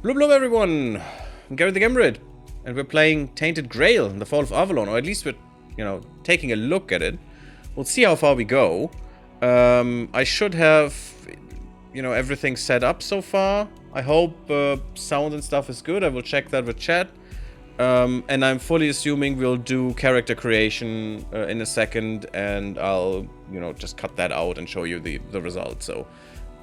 Blub blub everyone! I'm GaryTheGammarid, and we're playing Tainted Grail in the Fall of Avalon, or at least we're, taking a look at it. We'll see how far we go. I should have, everything set up so far. I hope sound and stuff is good. I will check that with chat. And I'm fully assuming we'll do character creation in a second, and I'll, just cut that out and show you the result. So,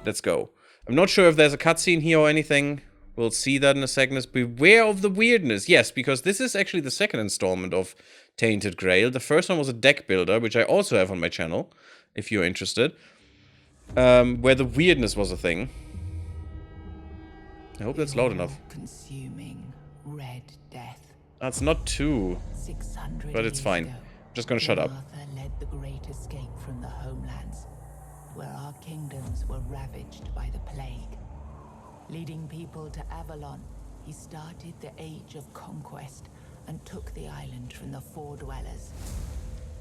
let's go. I'm not sure if there's a cutscene here or anything. We'll see that in a second. Beware of the weirdness. Yes, because this is actually the second installment of Tainted Grail. The first one was a deck builder, which I also have on my channel, if you're interested. Where the weirdness was a thing. I hope that's loud enough. Consuming red death. That's not too, 600 but it's fine. ago, I'm just gonna shut up. Arthur led the great escape from the homelands, where our kingdoms were ravaged by the plague. Leading people to Avalon, he started the Age of Conquest and took the island from the Four Dwellers.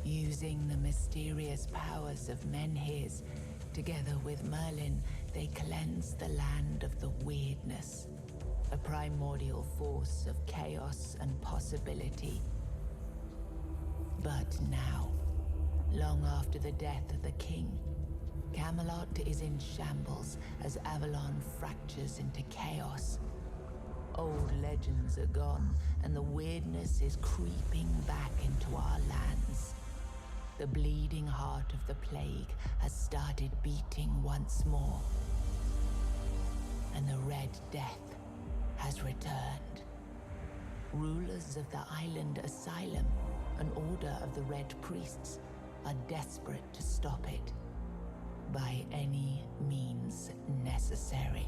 Using the mysterious powers of Menhirs, together with Merlin, they cleansed the land of the weirdness, a primordial force of chaos and possibility. But now, long after the death of the king, Camelot is in shambles as Avalon fractures into chaos. Old legends are gone, and the weirdness is creeping back into our lands. The bleeding heart of the plague has started beating once more, and the Red Death has returned. Rulers of the island asylum, an order of the Red Priests, are desperate to stop it by any means necessary.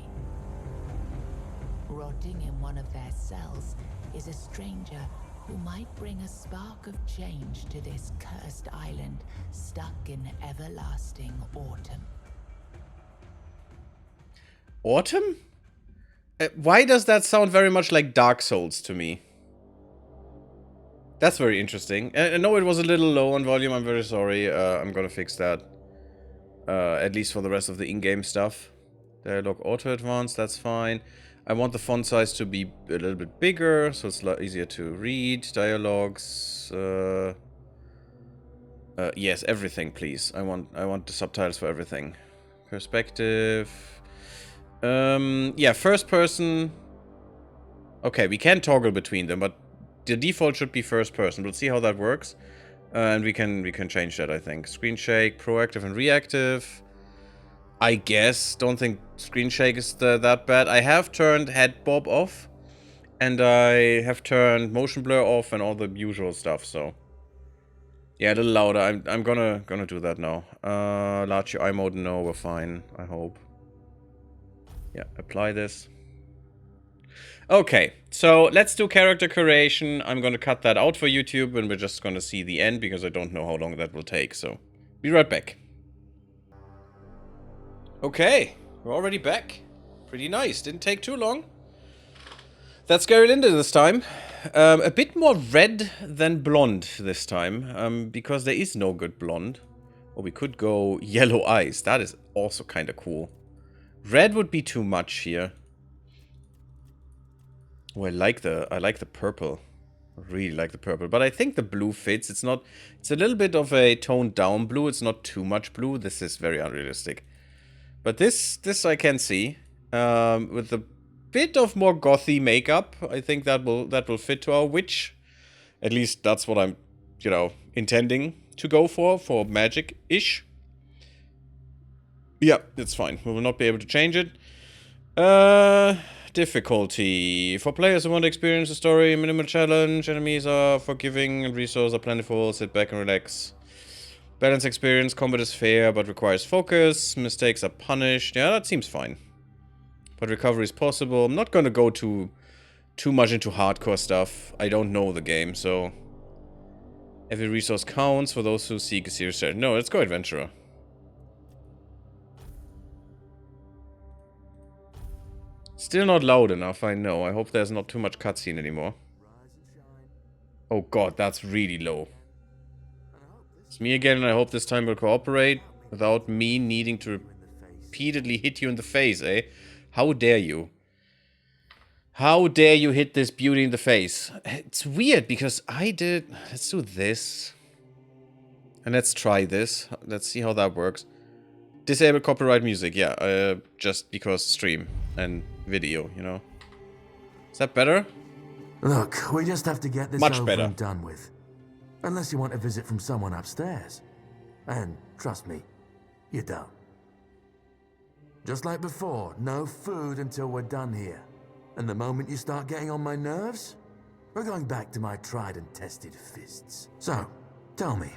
Rotting in one of their cells is a stranger who might bring a spark of change to this cursed island stuck in everlasting autumn. Autumn? Why does that sound very much like Dark Souls to me? That's very interesting. I know it was a little low on volume, I'm very sorry. I'm gonna fix that. At least for the rest of the in-game stuff. Dialogue auto-advanced, that's fine. I want the font size to be a little bit bigger, so it's a lot easier to read. Dialogues, yes, everything, please. I want the subtitles for everything. Perspective. Yeah, first person. Okay, we can toggle between them, but the default should be first person. We'll see how that works. And we can change that, I think. Screen shake, proactive and reactive. I guess. Don't think screen shake is that bad. I have turned head bob off. And I have turned motion blur off and all the usual stuff, so. Yeah, a little louder. I'm gonna do that now. Large UI mode, no, we're fine, I hope. Yeah, apply this. Okay, so let's do character creation. I'm gonna cut that out for YouTube, and we're just gonna see the end, because I don't know how long that will take, so. Be right back. Okay, we're already back. Pretty nice, didn't take too long. That's Gary Linda this time. A bit more red than blonde this time, because there is no good blonde. Or we could go yellow eyes, that is also kind of cool. Red would be too much here. Oh, I like the purple. I really like the purple. But I think the blue fits. It's a little bit of a toned down blue. It's not too much blue. This is very unrealistic. But this I can see. With a bit of more gothy makeup, I think that will fit to our witch. At least that's what I'm, intending to go for magic-ish. Yeah, it's fine. We will not be able to change it. Difficulty. For players who want to experience the story, minimal challenge, enemies are forgiving and resources are plentiful, sit back and relax. Balance experience, combat is fair but requires focus, mistakes are punished. Yeah, that seems fine. But recovery is possible. I'm not gonna go too much into hardcore stuff. I don't know the game, so... Every resource counts for those who seek a serious challenge. No, let's go adventurer. Still not loud enough, I know. I hope there's not too much cutscene anymore. Oh god, that's really low. It's me again, and I hope this time will cooperate without me needing to repeatedly hit you in the face, eh? How dare you? How dare you hit this beauty in the face? It's weird because I did... Let's do this. And let's try this. Let's see how that works. Disable copyright music. Yeah, just because stream and video, you know. Is that better? Look, we just have to get this Much over better. and done with. Unless you want a visit from someone upstairs. And trust me, you don't. Just like before, no food until we're done here. And the moment you start getting on my nerves, we're going back to my tried and tested fists. So, tell me,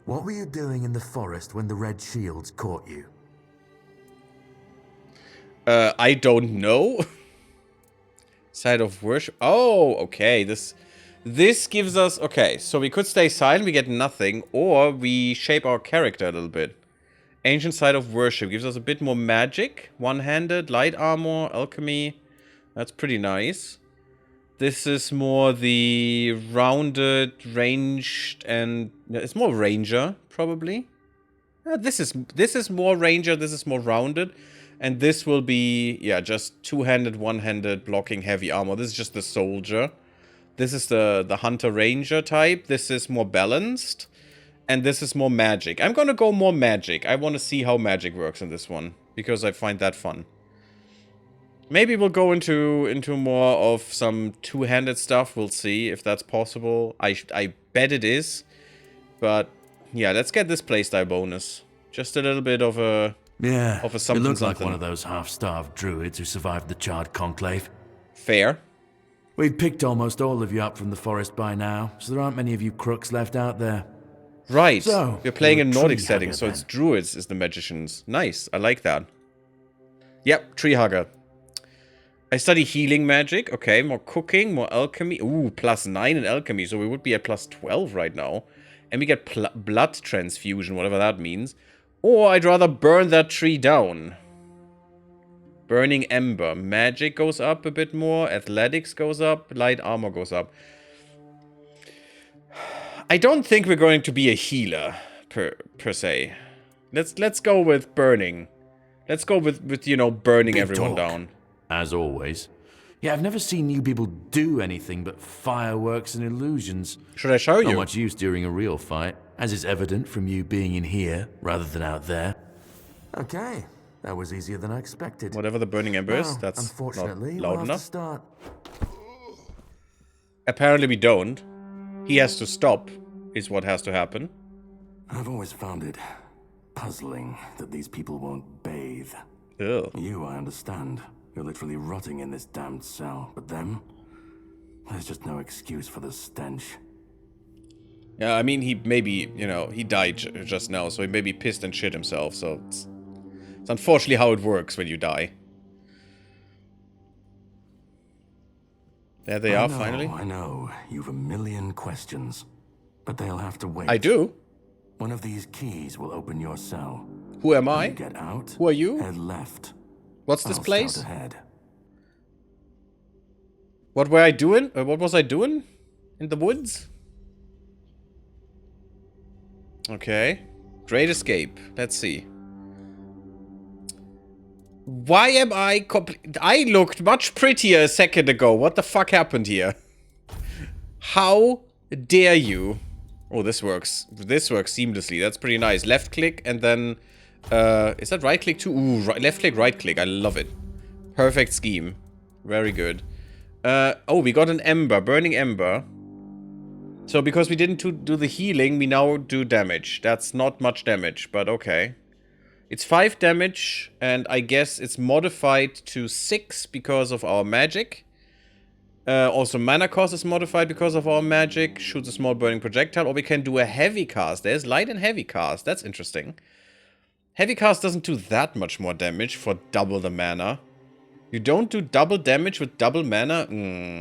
what were you doing in the forest when the Red Shields caught you? I don't know. Side of worship. Oh, okay. This gives us... Okay, so we could stay silent, we get nothing, or we shape our character a little bit. Ancient side of worship gives us a bit more magic. One-handed, light armor, alchemy. That's pretty nice. This is more the rounded, ranged, and... It's more ranger, probably. This is more ranger, this is more rounded. And this will be, yeah, just two-handed, one-handed, blocking heavy armor. This is just the soldier. This is the hunter-ranger type. This is more balanced. And this is more magic. I'm gonna go more magic. I want to see how magic works in this one. Because I find that fun. Maybe we'll go into more of some two-handed stuff. We'll see if that's possible. I bet it is. But, yeah, let's get this playstyle bonus. Just a little bit of a... Yeah, of a something, you look like something. one of those half-starved druids who survived the Charred Conclave. Fair. We've picked almost all of you up from the forest by now, so there aren't many of you crooks left out there. Right. So, we're playing in you're a Nordic tree setting, hugger so it's then. druids is the magicians. Nice. I like that. Yep, tree hugger. I study healing magic. Okay, more cooking, more alchemy. Ooh, +9 in alchemy, so we would be at +12 right now. And we get blood transfusion, whatever that means. Or I'd rather burn that tree down. Burning ember. Magic goes up a bit more. Athletics goes up. Light armor goes up. I don't think we're going to be a healer, per se. Let's go with burning. Let's go with you know, burning Big everyone talk, down. as always. Yeah, I've never seen you people do anything but fireworks and illusions. Should I show Not you? much use during a real fight, as is evident from you being in here rather than out there. Okay, that was easier than I expected. Whatever the burning ember is, Well, that's unfortunately, not we'll loud have to enough. start. Apparently we don't. He has to stop, is what has to happen. I've always found it puzzling that these people won't bathe. Ugh. You, I understand. You're literally rotting in this damned cell. But them? There's just no excuse for the stench. Yeah, I mean, he maybe, you know, he died just now, so he maybe pissed and shit himself, so it's unfortunately how it works when you die. There they are, finally. I know. You've a million questions. But they'll have to wait. I do? One of these keys will open your cell. Who am When I? you get out, Who are you? head left. What's this I'll place? scout ahead. What were I doing? What was I doing? In the woods? Okay. Great escape. Let's see. Why am I I looked much prettier a second ago. What the fuck happened here? How dare you? Oh, this works. This works seamlessly. That's pretty nice. Left click and then... is that right click too? Ooh, left click, right click. I love it. Perfect scheme. Very good. Oh, we got an ember. Burning ember. So because we didn't do the healing, we now do damage. That's not much damage, but okay. It's 5 damage, and I guess it's modified to 6 because of our magic. Also, mana cost is modified because of our magic. Shoots a small burning projectile, or we can do a heavy cast. There's light and heavy cast. That's interesting. Heavy cast doesn't do that much more damage for double the mana. You don't do double damage with double mana?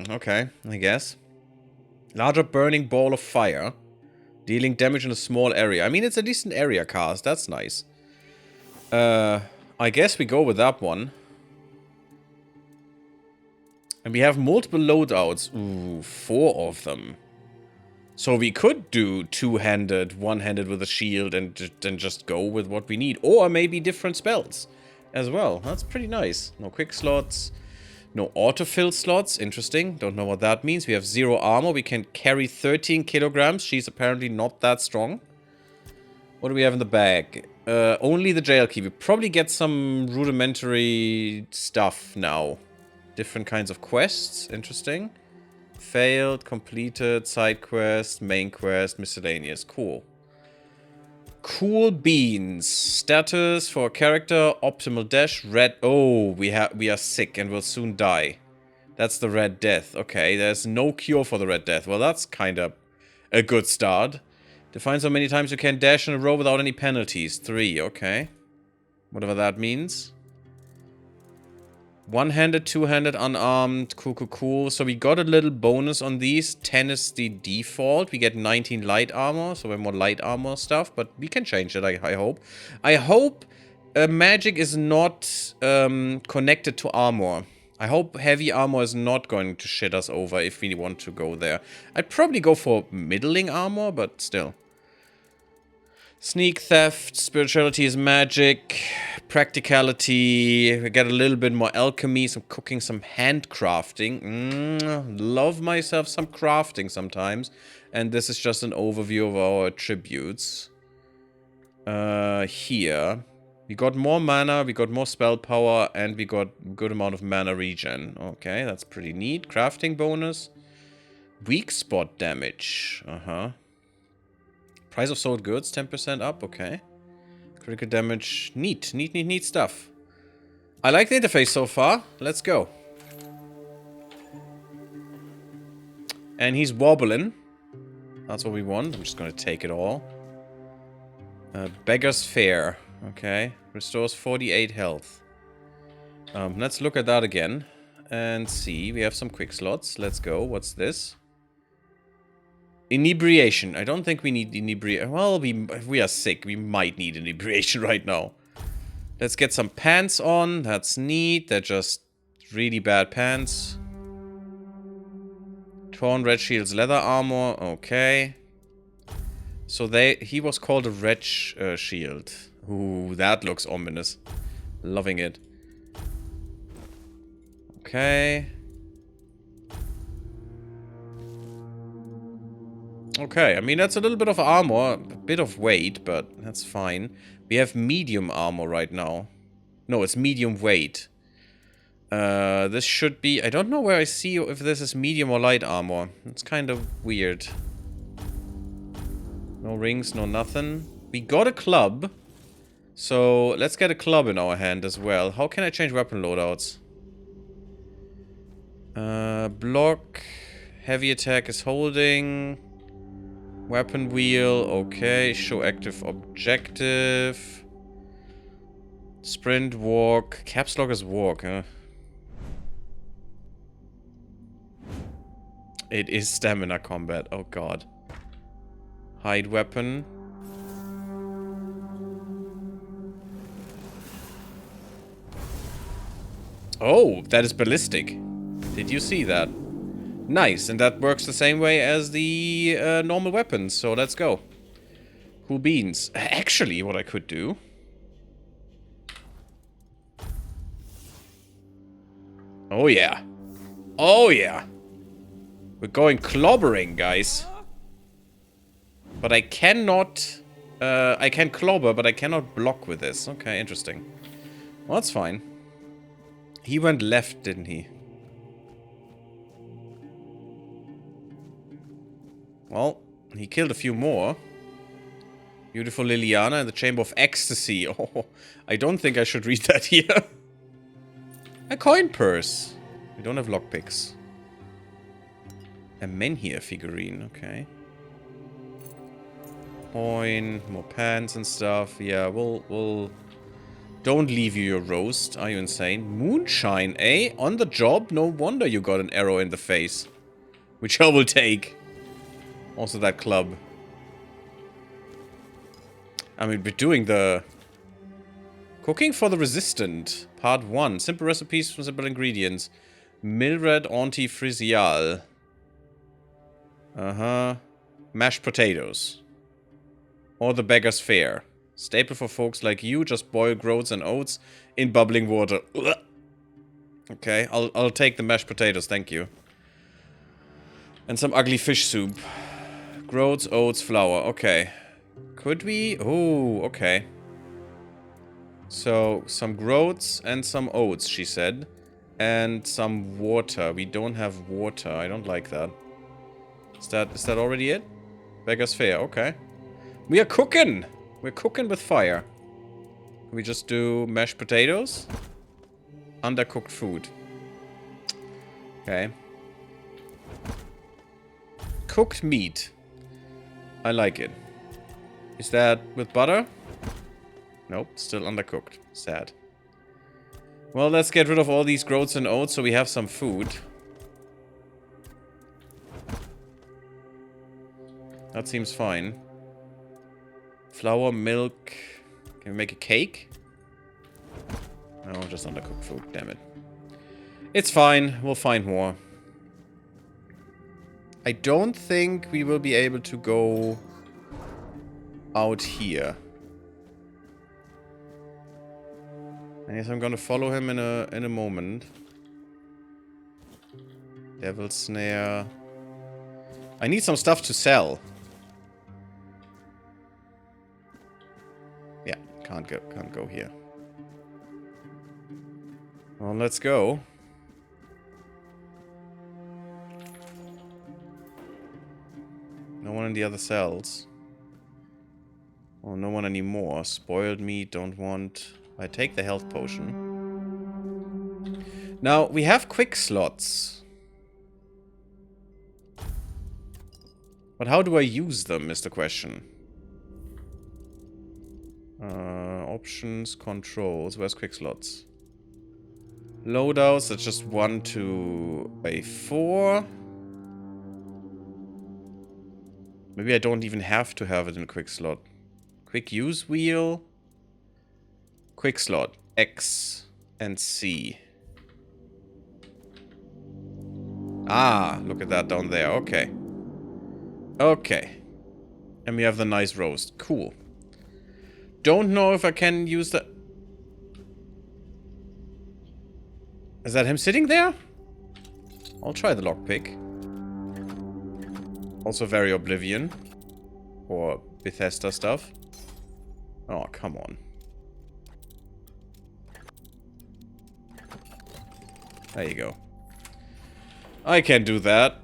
Okay, I guess. Larger burning ball of fire. Dealing damage in a small area. I mean, it's a decent area cast. That's nice. I guess we go with that one. And we have multiple loadouts. Ooh, 4 of them. So we could do two-handed, one-handed with a shield and then just go with what we need. Or maybe different spells as well. That's pretty nice. No quick slots. No autofill slots. Interesting. Don't know what that means. We have 0 armor. We can carry 13 kilograms. She's apparently not that strong. What do we have in the bag? Only the jail key. We probably get some rudimentary stuff now. Different kinds of quests. Interesting. Failed, completed, side quest, main quest, miscellaneous. Cool. Cool beans. Status for a character, optimal dash, red. Oh, we are sick and will soon die. That's the Red Death. Okay, there's no cure for the Red Death. Well, that's kind of a good start. Define so many times you can dash in a row without any penalties. 3, okay. Whatever that means. One-handed, two-handed, unarmed. Cool, cool, cool. So we got a little bonus on these. 10 is the default. We get 19 light armor. So we're more light armor stuff. But we can change it, I hope. I hope magic is not connected to armor. I hope heavy armor is not going to shit us over if we want to go there. I'd probably go for middling armor, but still. Sneak, theft, spirituality is magic, practicality, we get a little bit more alchemy, some cooking, some handcrafting. Love myself some crafting sometimes. And this is just an overview of our attributes. Here. We got more mana, we got more spell power, and we got a good amount of mana regen. Okay, that's pretty neat. Crafting bonus. Weak spot damage. Price of sold goods, 10% up, okay. Critical damage, neat, neat, neat, neat stuff. I like the interface so far. Let's go. And he's wobbling. That's what we want. I'm just gonna take it all. Beggar's Fare, okay. Restores 48 health. Let's look at that again. And see, we have some quick slots. Let's go, what's this? Inebriation. I don't think we need inebriation. Well, we are sick. We might need inebriation right now. Let's get some pants on. That's neat. They're just really bad pants. Torn red shields, leather armor. Okay. So he was called a red shield. Ooh, that looks ominous. Loving it. Okay. Okay, I mean, that's a little bit of armor, a bit of weight, but that's fine. We have medium armor right now. No, it's medium weight. This should be... I don't know where I see if this is medium or light armor. It's kind of weird. No rings, no nothing. We got a club. So, let's get a club in our hand as well. How can I change weapon loadouts? Block. Heavy attack is holding... Weapon wheel, okay. Show active objective. Sprint, walk. Caps lock is walk, huh? It is stamina combat, oh god. Hide weapon. Oh, that is ballistic. Did you see that? Nice, and that works the same way as the normal weapons, so let's go. Cool beans. Actually, what I could do... Oh yeah. Oh yeah. We're going clobbering, guys. But I cannot... I can clobber, but I cannot block with this. Okay, interesting. Well, that's fine. He went left, didn't he? Well, he killed a few more. Beautiful Liliana in the Chamber of Ecstasy. Oh, I don't think I should read that here. A coin purse. We don't have lockpicks. A Menhir figurine, okay. Coin, more pants and stuff. Yeah, we'll... Don't leave you your roast. Are you insane? Moonshine, eh? On the job? No wonder you got an arrow in the face. Which I will take. Also that club. I mean, we're doing the... Cooking for the Resistant. Part 1. Simple recipes from simple ingredients. Milred anti-frisial. Mashed potatoes. Or the beggar's fare. Staple for folks like you. Just boil groats and oats in bubbling water. Ugh. Okay, I'll take the mashed potatoes, thank you. And some ugly fish soup. Groats, oats, flour. Okay. Could we? Oh, okay. So, some groats and some oats, she said. And some water. We don't have water. I don't like that. Is that already it? Beggar's fare. Okay. We are cooking! We're cooking with fire. Can we just do mashed potatoes? Undercooked food. Okay. Cooked meat. I like it. Is that with butter? Nope, still undercooked. Sad. Well, let's get rid of all these groats and oats so we have some food. That seems fine. Flour, milk. Can we make a cake? No, just undercooked food, damn it. It's fine, we'll find more. I don't think we will be able to go out here. I guess I'm gonna follow him in a moment. Devil snare. I need some stuff to sell. Yeah, can't go here. Well, let's go. No one in the other cells. Well, no one anymore. Spoiled meat, don't want. I take the health potion. Now, we have quick slots. But how do I use them, is the question. Options, controls. Where's quick slots? Loadouts, that's just 1 to a 4. Maybe I don't even have to have it in a quick slot. Quick use wheel. Quick slot. X and C. Ah, look at that down there. Okay. Okay. And we have the nice roast. Cool. Don't know if I can use the... Is that him sitting there? I'll try the lockpick. Also very Oblivion. Or Bethesda stuff. Oh, come on. There you go. I can do that.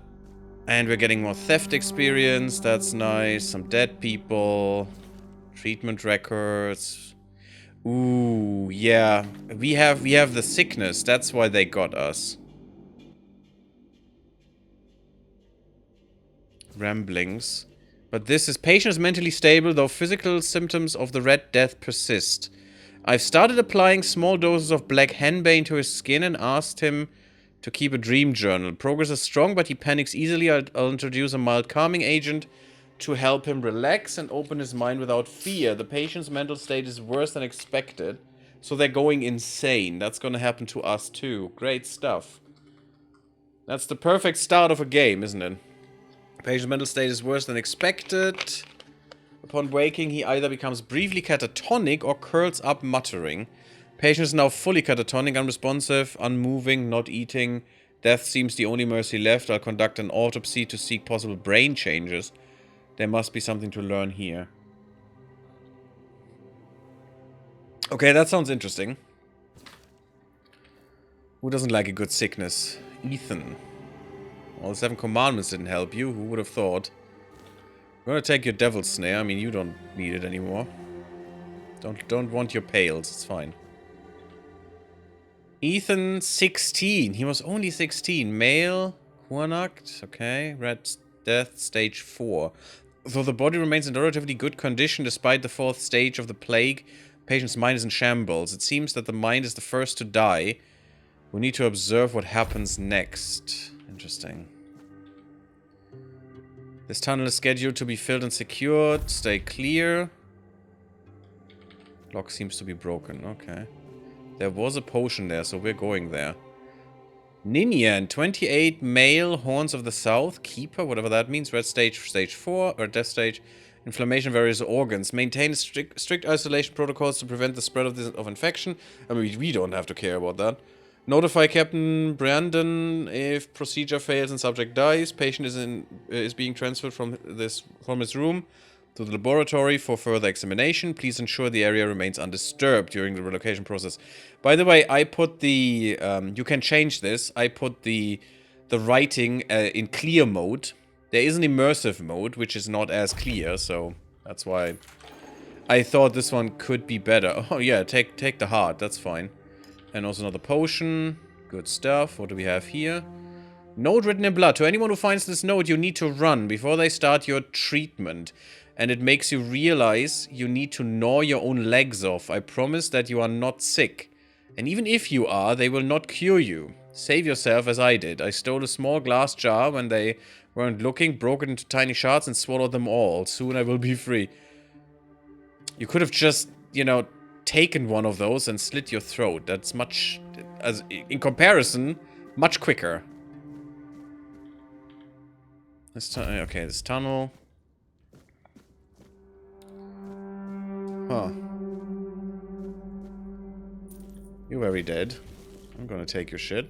And we're getting more theft experience. That's nice. Some dead people. Treatment records. Ooh, yeah. We have the sickness. That's why they got us. Ramblings. But this is patient is mentally stable, though physical symptoms of the Red Death persist. I've started applying small doses of black henbane to his skin and asked him to keep a dream journal. Progress is strong, but he panics easily. I'll introduce a mild calming agent to help him relax and open his mind without fear. The patient's mental state is worse than expected, so they're going insane. That's gonna happen to us too. Great stuff. That's the perfect start of a game, isn't it? Patient's mental state is worse than expected. Upon waking, he either becomes briefly catatonic or curls up muttering. Patient is now fully catatonic, unresponsive, unmoving, not eating. Death seems the only mercy left. I'll conduct an autopsy to seek possible brain changes. There must be something to learn here. Okay, that sounds interesting. Who doesn't like a good sickness? Ethan. Well, the 7 commandments didn't help you. Who would have thought? I'm gonna take your devil's snare. I mean, you don't need it anymore. Don't want your pails. It's fine. Ethan, 16. He was only 16. Male. Huanact. Okay. Red Death, stage 4. Though the body remains in relatively good condition despite the 4th stage of the plague, patient's mind is in shambles. It seems that the mind is the first to die. We need to observe what happens next. Interesting. This tunnel is scheduled to be filled and secured. Stay clear. Lock seems to be broken. Okay. There was a potion there, so we're going there. Ninian, 28, male, Horns of the South, Keeper, whatever that means. Red stage, stage 4, or death stage. Inflammation of various organs. Maintain strict isolation protocols to prevent the spread of infection. I mean, we don't have to care about that. Notify Captain Brandon if procedure fails and subject dies. Patient is being transferred from his room to the laboratory for further examination. Please ensure the area remains undisturbed during the relocation process. By the way, I put the you can change this. I put the writing in clear mode. There is an immersive mode which is not as clear, so that's why I thought this one could be better. Oh yeah, take the heart. That's fine. And also another potion. Good stuff. What do we have here? Note written in blood. To anyone who finds this note, you need to run before they start your treatment. And it makes you realize you need to gnaw your own legs off. I promise that you are not sick. And even if you are, they will not cure you. Save yourself as I did. I stole a small glass jar when they weren't looking, broke it into tiny shards, and swallowed them all. Soon I will be free. You could have just, you know, taken one of those and slit your throat. That's much, in comparison, much quicker. Okay, this tunnel. Huh. You're very dead. I'm gonna take your shit.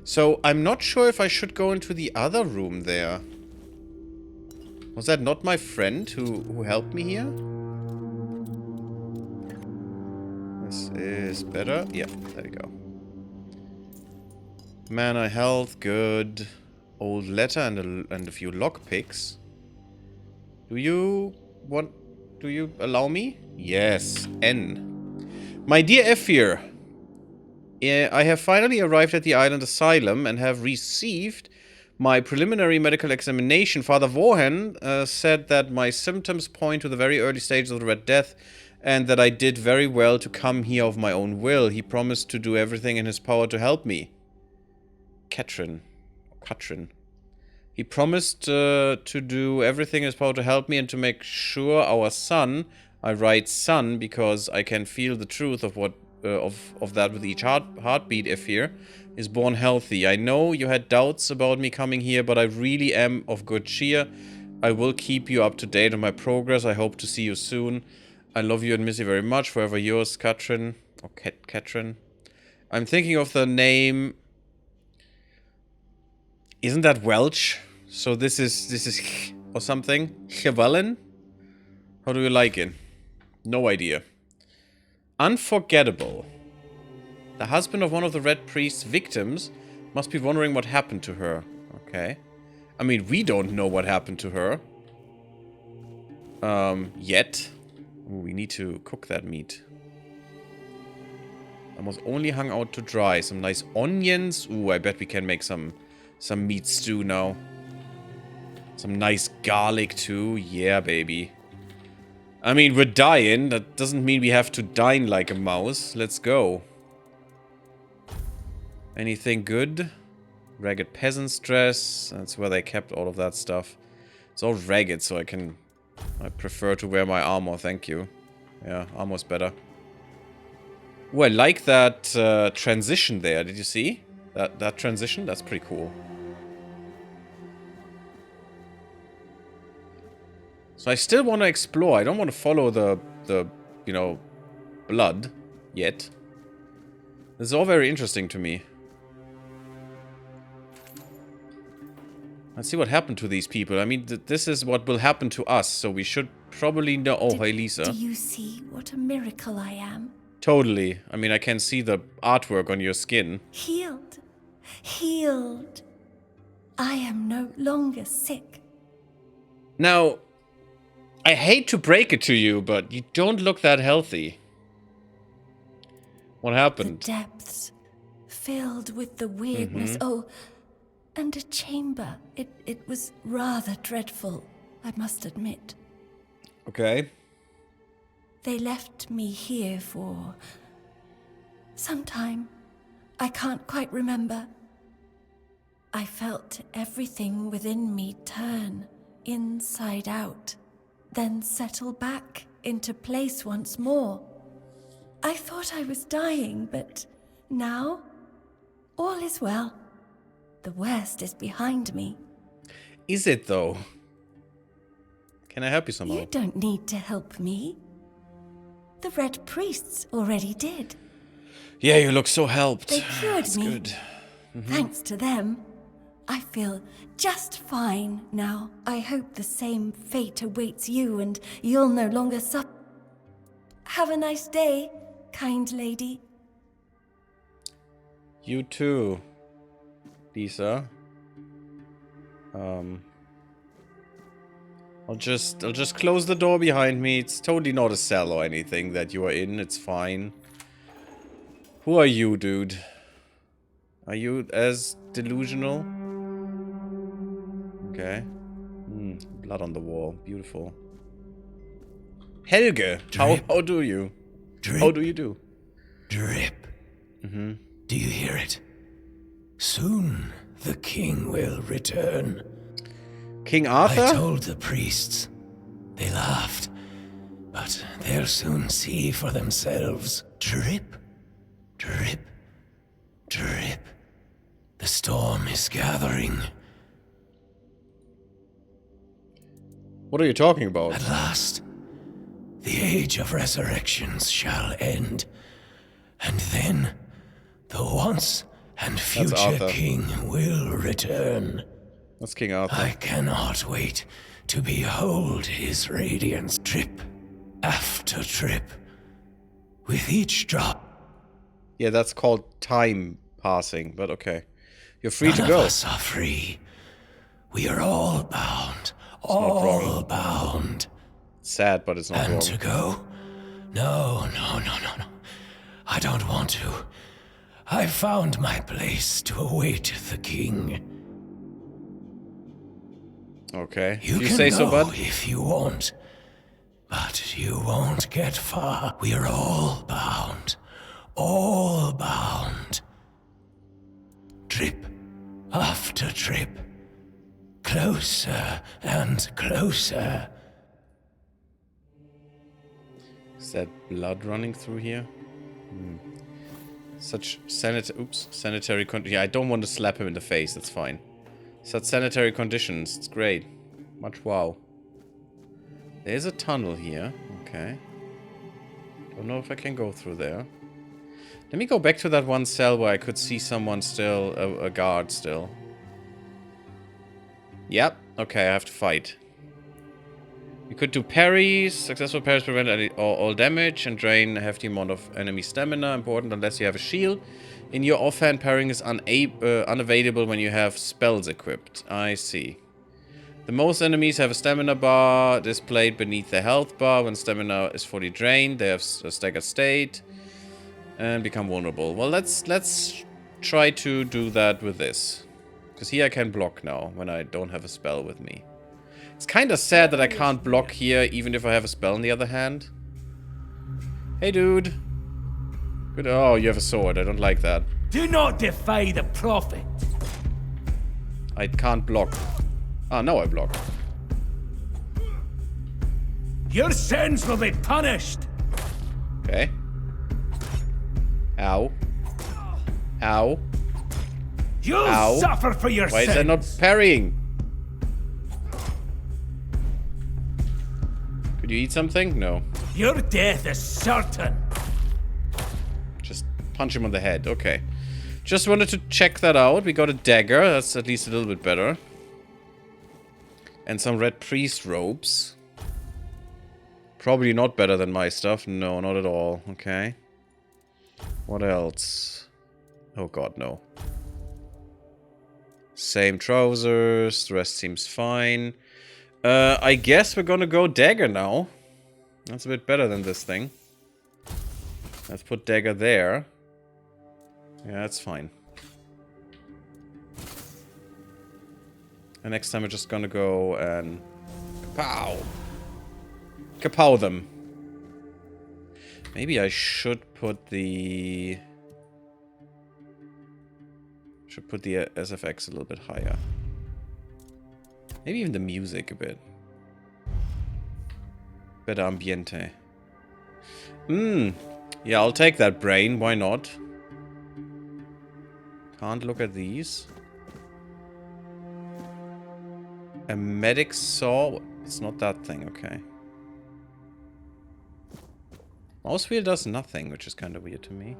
So, I'm not sure if I should go into the other room there. Was that not my friend who helped me here? This is better. Yeah, there we go. Mana, health, good. Old letter and a few lockpicks. Do you allow me? Yes, N. My dear Ephir, I have finally arrived at the island asylum and have received my preliminary medical examination. Father Warhen said that my symptoms point to the very early stages of the Red Death and that I did very well to come here of my own will. He promised to do everything in his power to help me. Katrin. He promised to do everything in his power to help me and to make sure our son, I write son because I can feel the truth of what of that with each heartbeat, Ephir, is born healthy. I know you had doubts about me coming here, but I really am of good cheer. I will keep you up to date on my progress. I hope to see you soon. I love you and miss you very much. Forever yours, Katrin. Or Katrin. I'm thinking of the name. Isn't that Welsh? So this is or something? Llewellyn? How do you like it? No idea. Unforgettable. The husband of one of the Red Priest's victims must be wondering what happened to her. Okay. I mean, we don't know what happened to her. Yet. Ooh, we need to cook that meat. That was only hung out to dry. Some nice onions. Ooh, I bet we can make some meat stew now. Some nice garlic too. Yeah, baby. I mean, we're dying. That doesn't mean we have to dine like a mouse. Let's go. Anything good? Ragged peasant's dress. That's where they kept all of that stuff. It's all ragged, so I prefer to wear my armor, thank you. Yeah, armor's better. Ooh, I like that transition there. Did you see? That transition? That's pretty cool. So I still want to explore. I don't want to follow the you know, blood yet. This is all very interesting to me. Let's see what happened to these people. I mean, this is what will happen to us, so we should probably know. Oh, hey, Lisa. Do you see what a miracle I am? Totally. I mean, I can see the artwork on your skin. Healed. Healed. I am no longer sick. Now, I hate to break it to you, but you don't look that healthy. What happened? The depths, filled with the weirdness. Oh, and a chamber. It was rather dreadful, I must admit. Okay. They left me here for some time. I can't quite remember. I felt everything within me turn inside out, then settle back into place once more. I thought I was dying, but now all is well. The worst is behind me. Is it, though? Can I help you somehow? You don't need to help me. The Red Priests already did. Yeah, you look so helped. They cured That's me. good. Thanks to them, I feel just fine now. I hope the same fate awaits you and you'll no longer suffer. Have a nice day, kind lady. You too, Lisa. I'll just close the door behind me. It's totally not a cell or anything that you are in. It's fine. Who are you, dude? Are you as delusional? Okay. Blood on the wall. Beautiful. Helge, how do you? Drip. How do you do? Drip. Do you hear it? Soon the king will return. King Arthur? I told the priests. They laughed. But they'll soon see for themselves. Drip. Drip. Drip. The storm is gathering. What are you talking about? At last, the age of resurrections shall end. And then, the once and future Arthur. king will return. That's King Arthur. I cannot wait to behold his radiance drip after drip. With each drop, Yeah, that's called time passing, but okay. You're free none to of go. us are free. We are all bound. not All wrong. bound. Sad, but it's not And wrong. to go? No. I don't want to. I found my place to await the king. Okay. You If you can say go so, bud. if you want, but you won't get far. We are all bound. All bound. Trip after trip. Closer and closer. Is that blood running through here? Such sanitary yeah, I don't want to slap him in the face, that's fine. Such sanitary conditions, it's great. Much wow. There's a tunnel here, okay. Don't know if I can go through there. Let me go back to that one cell where I could see someone still, a guard still. Yep, okay, I have to fight. You could do parries. Successful parries prevent all damage and drain a hefty amount of enemy stamina. Important unless you have a shield. In your offhand, parrying is unavailable when you have spells equipped. I see. The most enemies have a stamina bar displayed beneath the health bar. When stamina is fully drained, they have a staggered state and become vulnerable. Well, let's try to do that with this. Because here I can block now when I don't have a spell with me. It's kind of sad that I can't block here even if I have a spell on the other hand. Hey, dude. Good. Oh, you have a sword. I don't like that. Do not defy the prophet. I can't block. Ah, no, I block. Your sins will be punished. Okay. Ow. Ow. You'll Ow. suffer for your Why sins. is that not parrying? Could you eat something? No. Your death is certain. Just punch him on the head. Okay. Just wanted to check that out. We got a dagger. That's at least a little bit better. And some red priest robes. Probably not better than my stuff. No, not at all. Okay. What else? Oh god, no. Same trousers. The rest seems fine. I guess we're gonna go dagger now. That's a bit better than this thing. Let's put dagger there. Yeah, that's fine. And next time we're just gonna go and kapow! Kapow them. Maybe I should put the... Should put the SFX a little bit higher. Maybe even the music a bit. Better ambiente. Yeah, I'll take that brain. Why not? Can't look at these. A medic saw. It's not that thing, okay. Mouse wheel does nothing, which is kind of weird to me.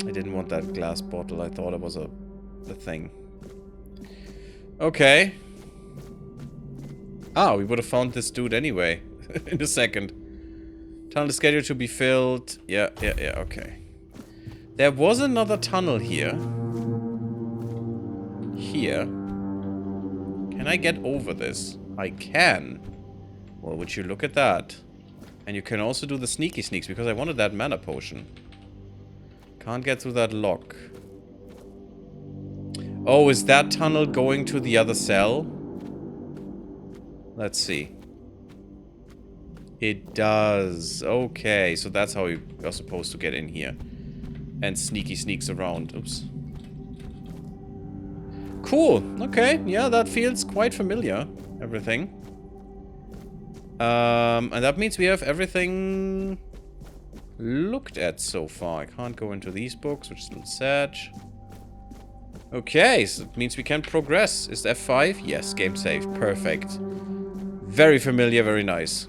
I didn't want that glass bottle. I thought it was a thing. Okay. Ah, we would have found this dude anyway. In a second. Tunnel is scheduled to be filled. Yeah, okay. There was another tunnel here. Here. Can I get over this? I can. Well, would you look at that? And you can also do the sneaky sneaks, because I wanted that mana potion. Can't get through that lock. Oh, is that tunnel going to the other cell? Let's see. It does. Okay, so that's how you are supposed to get in here. And sneaky sneaks around. Oops. Cool. Okay, yeah, that feels quite familiar. Everything. And that means we have everything looked at so far. I can't go into these books, which is a little sad. Okay, so it means we can progress. Is F5? Yes, game saved. Perfect. Very familiar, very nice.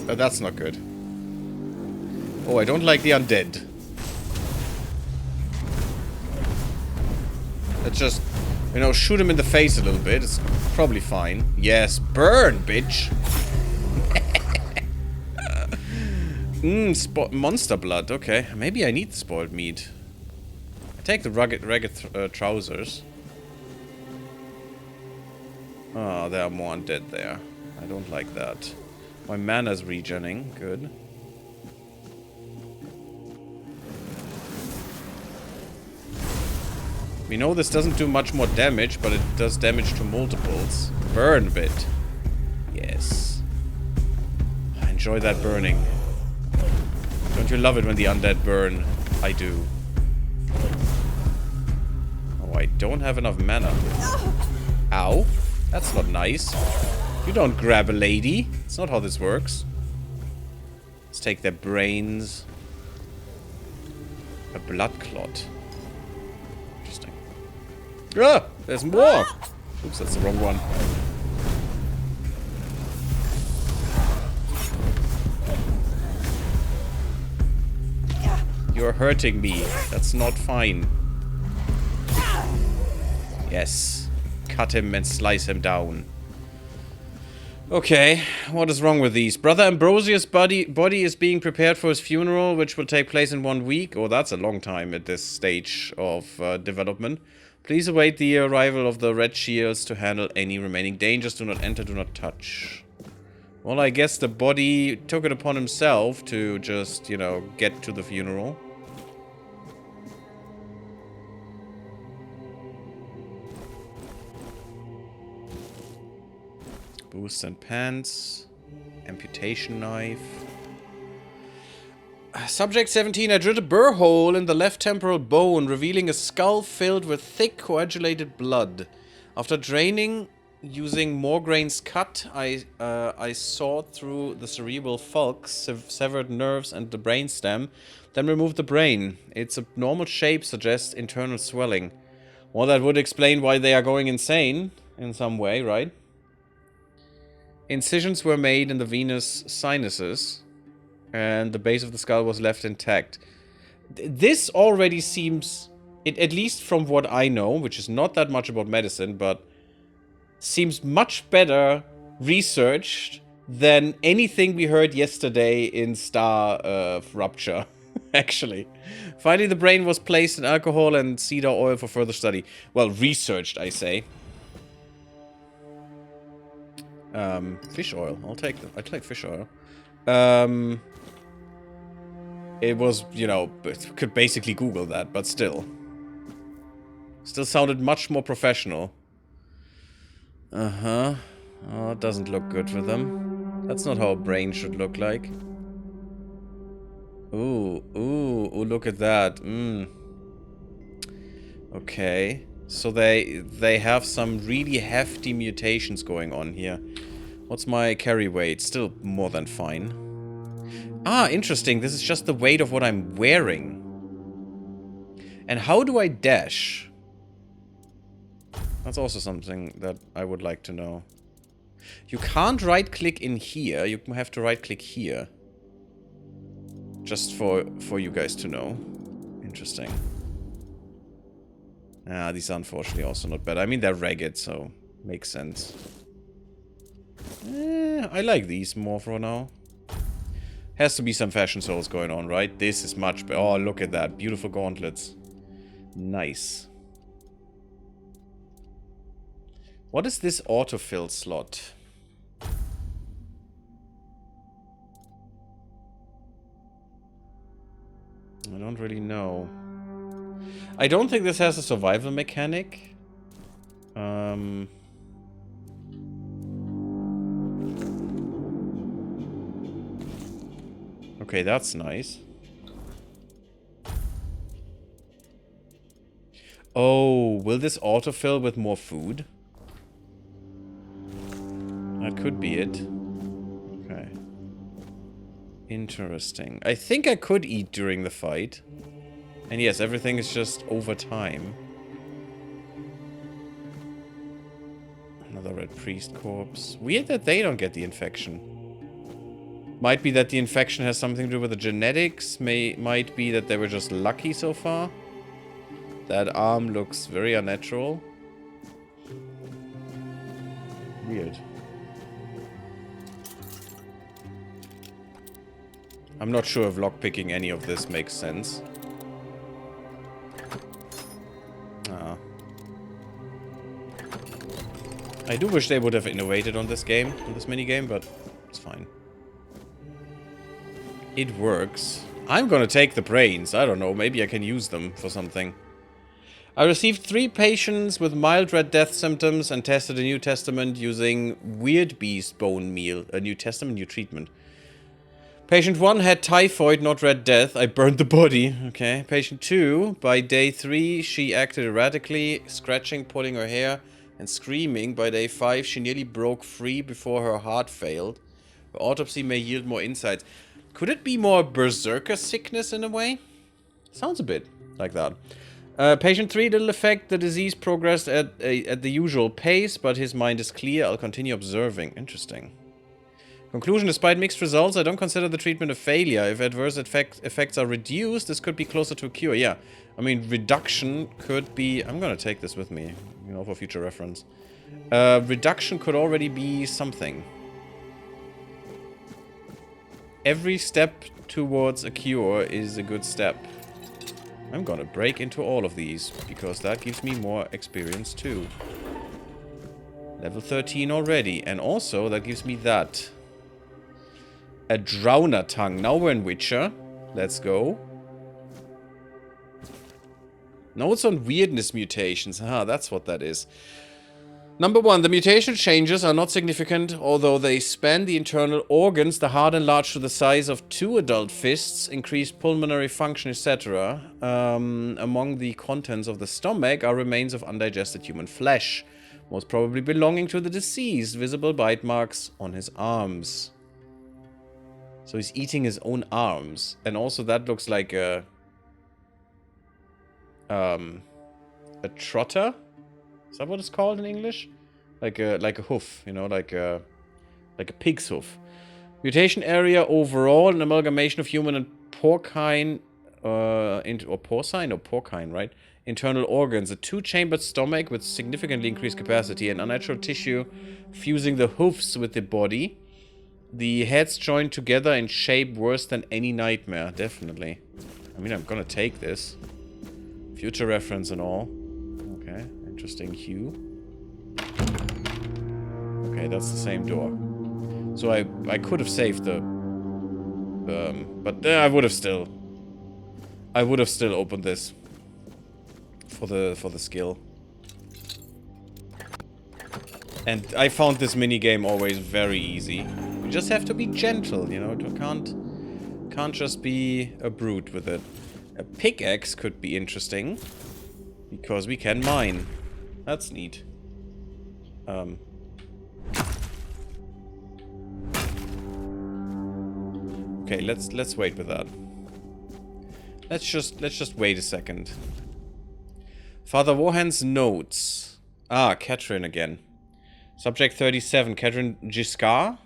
That's not good. Oh, I don't like the undead. Let's just, you know, shoot him in the face a little bit. It's probably fine. Yes, burn, bitch. Monster blood. Okay, maybe I need the spoiled meat. I take the ragged trousers. Oh, there are more undead there. I don't like that. My mana's regening. Good. We know this doesn't do much more damage, but it does damage to multiples. Burn bit. Yes. I enjoy that burning. Don't you love it when the undead burn? I do. Oh, I don't have enough mana. Ow. That's not nice. You don't grab a lady. It's not how this works. Let's take their brains. A blood clot. Interesting. Ah! There's more! Oops, that's the wrong one. You're hurting me. That's not fine. Yes. Cut him and slice him down. Okay, what is wrong with these? Brother Ambrosius' body is being prepared for his funeral, which will take place in 1 week. Oh, that's a long time at this stage of development. Please await the arrival of the Red Shields to handle any remaining dangers. Do not enter, do not touch. Well, I guess the body took it upon himself to just, you know, get to the funeral. Boots and pants. Amputation knife. Subject 17. I drilled a burr hole in the left temporal bone, revealing a skull filled with thick coagulated blood. After draining using Morgraine's cut, I sawed through the cerebral fulx, severed nerves and the brainstem, then removed the brain. Its abnormal shape suggests internal swelling. Well, that would explain why they are going insane in some way, right? Incisions were made in the venous sinuses, and the base of the skull was left intact. This already seems, at least from what I know, which is not that much about medicine, but seems much better researched than anything we heard yesterday in Star Rupture, actually. Finally, the brain was placed in alcohol and cedar oil for further study. Well, researched, I say. Fish oil. I'll take fish oil. It was, you know, could basically Google that, but still. Still sounded much more professional. Uh-huh. Oh, it doesn't look good for them. That's not how a brain should look like. Ooh, look at that. Okay. So they have some really hefty mutations going on here. What's my carry weight? Still more than fine. Ah, interesting. This is just the weight of what I'm wearing. And how do I dash? That's also something that I would like to know. You can't right-click in here. You have to right-click here. Just for you guys to know. Interesting. Ah, these are unfortunately also not bad. I mean, they're ragged, so makes sense. I like these more for now. Has to be some fashion souls going on, right? This is much better. Oh, look at that. Beautiful gauntlets. Nice. What is this autofill slot? I don't really know. I don't think this has a survival mechanic. Okay, that's nice. Oh, will this autofill with more food? That could be it. Okay. Interesting. I think I could eat during the fight. And yes, everything is just over time. Another red priest corpse. Weird that they don't get the infection. Might be that the infection has something to do with the genetics. Might be that they were just lucky so far. That arm looks very unnatural. Weird. I'm not sure if lockpicking any of this makes sense. I do wish they would have innovated on this game, on this minigame, but it's fine. It works. I'm gonna take the brains. I don't know, maybe I can use them for something. I received 3 patients with mild Red Death symptoms and tested a New Testament using Weird Beast bone meal. A New Testament, new treatment. Patient 1 had typhoid, not Red Death. I burned the body. Okay. Patient 2, by day 3, she acted erratically, scratching, pulling her hair, and screaming. By day 5, she nearly broke free before her heart failed. Her autopsy may yield more insights. Could it be more berserker sickness in a way? Sounds a bit like that. Patient 3, little effect. The disease progressed at the usual pace, but his mind is clear. I'll continue observing. Interesting. Conclusion, despite mixed results, I don't consider the treatment a failure. If adverse effects are reduced, this could be closer to a cure. Yeah, I mean, reduction could be... I'm gonna take this with me, you know, for future reference. Reduction could already be something. Every step towards a cure is a good step. I'm gonna break into all of these, because that gives me more experience too. Level 13 already, and also that gives me that. A Drowner Tongue. Now we're in Witcher. Let's go. Notes on weirdness mutations. Aha, that's what that is. Number 1, the mutation changes are not significant, although they span the internal organs. The heart enlarged to the size of 2 adult fists, increased pulmonary function, etc. Among the contents of the stomach are remains of undigested human flesh, most probably belonging to the deceased, visible bite marks on his arms. So he's eating his own arms. And also that looks like a trotter? Is that what it's called in English? Like a hoof, you know, like a pig's hoof. Mutation area overall, an amalgamation of human and porcine, or porcine, right? Internal organs, a 2-chambered stomach with significantly increased capacity, and unnatural tissue fusing the hoofs with the body. The heads joined together in shape worse than any nightmare, definitely. I mean, I'm gonna take this. Future reference and all. Okay, interesting hue. Okay, that's the same door. So I could have saved the... but I would have still opened this. For the skill. And I found this minigame always very easy. You just have to be gentle, you know, can't just be a brute with it. A pickaxe could be interesting. Because we can mine. That's neat. Okay, let's wait with that. Let's just wait a second. Father Warhan's notes. Ah, Catherine again. Subject 37, Catherine Giscard.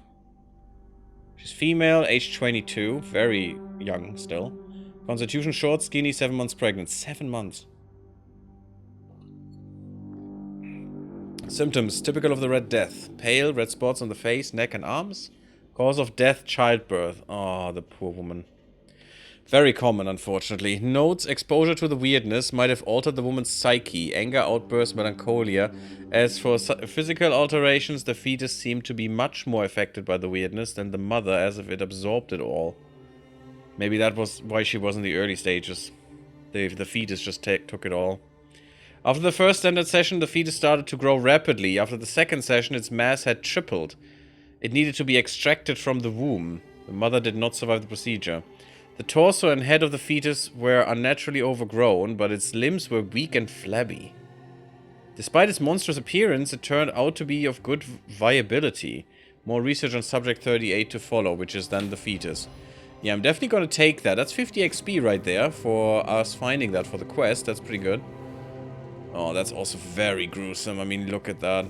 She's female, age 22. Very young still. Constitution short, skinny, 7 months pregnant. 7 months. Symptoms, typical of the Red Death. Pale, red spots on the face, neck and arms. Cause of death, childbirth. Oh, the poor woman. Very common, unfortunately. Notes, exposure to the weirdness might have altered the woman's psyche. Anger, outbursts, melancholia. As for physical alterations, the fetus seemed to be much more affected by the weirdness than the mother, as if it absorbed it all. Maybe that was why she was in the early stages. The fetus just took it all. After the first standard session, the fetus started to grow rapidly. After the second session, its mass had tripled. It needed to be extracted from the womb. The mother did not survive the procedure. The torso and head of the fetus were unnaturally overgrown, but its limbs were weak and flabby. Despite its monstrous appearance, it turned out to be of good viability. More research on subject 38 to follow, which is then the fetus. Yeah, I'm definitely going to take that. That's 50 XP right there for us finding that for the quest. That's pretty good. Oh, that's also very gruesome. I mean, look at that.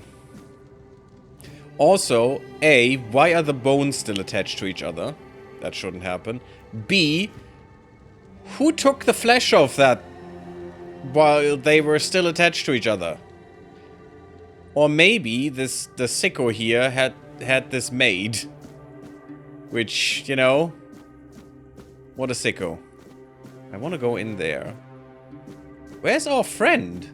Also, A, why are the bones still attached to each other? That shouldn't happen. B, who took the flesh off that while they were still attached to each other? Or maybe the sicko here had this made. Which, you know, what a sicko. I want to go in there. Where's our friend?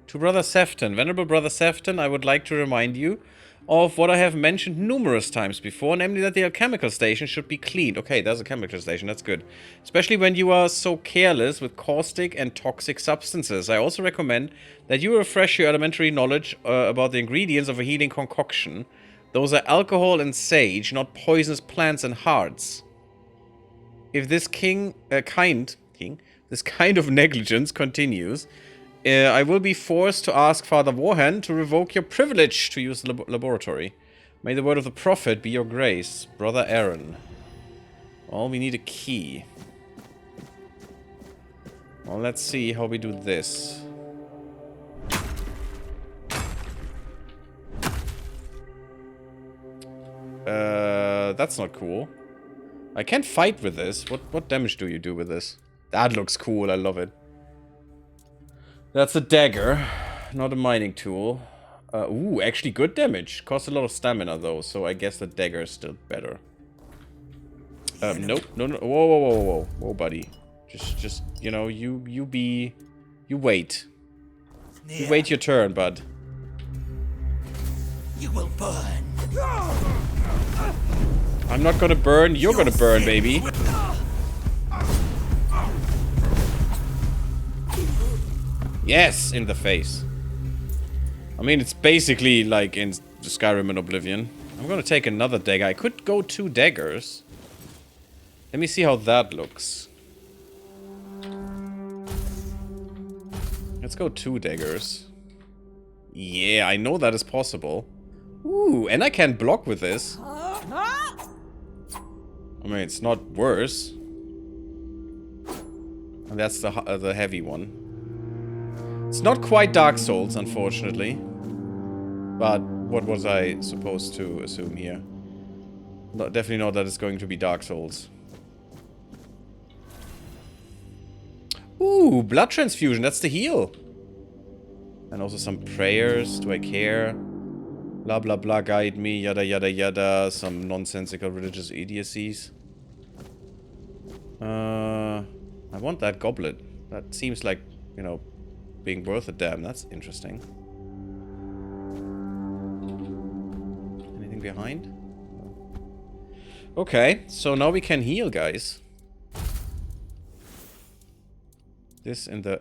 To Brother Sefton. Venerable Brother Sefton, I would like to remind you of what I have mentioned numerous times before, namely that the alchemical station should be cleaned. Okay, there's a chemical station, that's good. Especially when you are so careless with caustic and toxic substances. I also recommend that you refresh your elementary knowledge about the ingredients of a healing concoction. Those are alcohol and sage, not poisonous plants and hearts. If this kind of negligence continues, I will be forced to ask Father Warhan to revoke your privilege to use the laboratory. May the word of the prophet be your grace, Brother Aaron. Well, we need a key. Well, let's see how we do this. That's not cool. I can't fight with this. What damage do you do with this? That looks cool, I love it. That's a dagger, not a mining tool. Ooh, actually good damage. Costs a lot of stamina though, so I guess the dagger is still better. Nope, no, whoa, buddy. Just, you know, you wait. You wait your turn, bud. You will burn. I'm not gonna burn, you're gonna burn, baby. Yes, in the face. I mean, it's basically like in Skyrim and Oblivion. I'm gonna take another dagger. I could go 2 daggers. Let me see how that looks. Let's go 2 daggers. Yeah, I know that is possible. Ooh, and I can block with this. I mean, it's not worse. And that's the heavy one. It's not quite Dark Souls, unfortunately. But what was I supposed to assume here? No, definitely not that it's going to be Dark Souls. Ooh, blood transfusion, that's the heal. And also some prayers, do I care? Blah blah blah, guide me, yada yada yada. Some nonsensical religious idiocies. I want that goblet. That seems like, you know, being worth a damn. That's interesting. Anything behind? Okay, so now we can heal, guys. This in the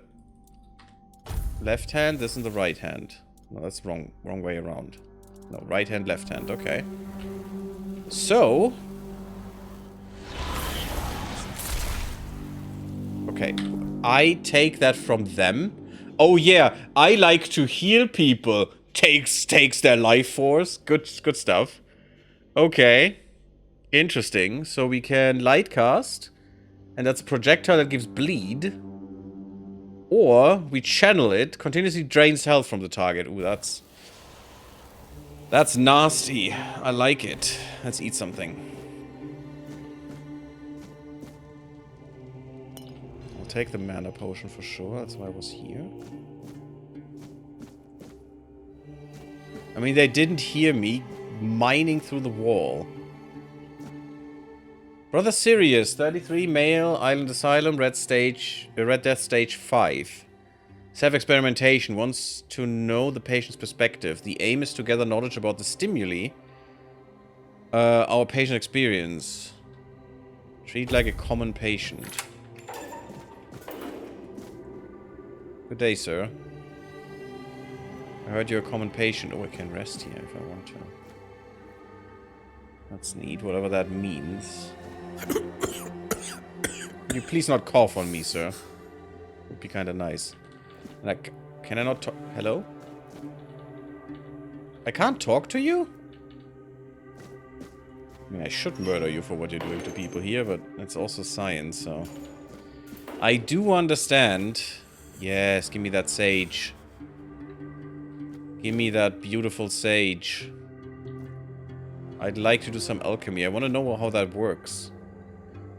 left hand, this in the right hand. No, that's wrong way around. No, right hand, left hand, okay. So... okay, I take that from them. Oh yeah, I like to heal people. Takes their life force. Good stuff. Okay. Interesting. So we can light cast. And that's a projectile that gives bleed. Or we channel it. Continuously drains health from the target. Ooh, that's That's nasty. I like it. Let's eat something. I'll take the mana potion for sure. That's why I was here. I mean, they didn't hear me mining through the wall. Brother Sirius, 33, male, Island Asylum, Red Death Stage 5. Self-experimentation, wants to know the patient's perspective. The aim is to gather knowledge about the stimuli our patient experience. Treat like a common patient. Good day, sir. I heard you're a common patient. Oh, I can rest here if I want to. That's neat, whatever that means. You please not cough on me, sir. Would be kind of nice. Like, can I not talk? Hello? I can't talk to you? I mean, I should murder you for what you're doing to people here, but it's also science, so... I do understand. Yes, give me that sage. Give me that beautiful sage. I'd like to do some alchemy. I want to know how that works.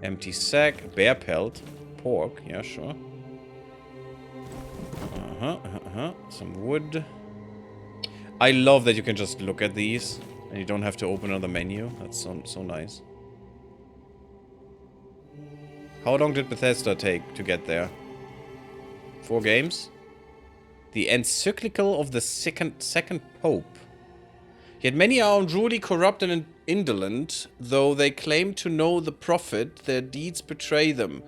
Empty sack, bear pelt, pork. Yeah, sure. Some wood. I love that you can just look at these and you don't have to open another menu. That's so nice. How long did Bethesda take to get there? 4 games? The encyclical of the second pope. Yet many are unruly, corrupt, and indolent. Though they claim to know the prophet, their deeds betray them.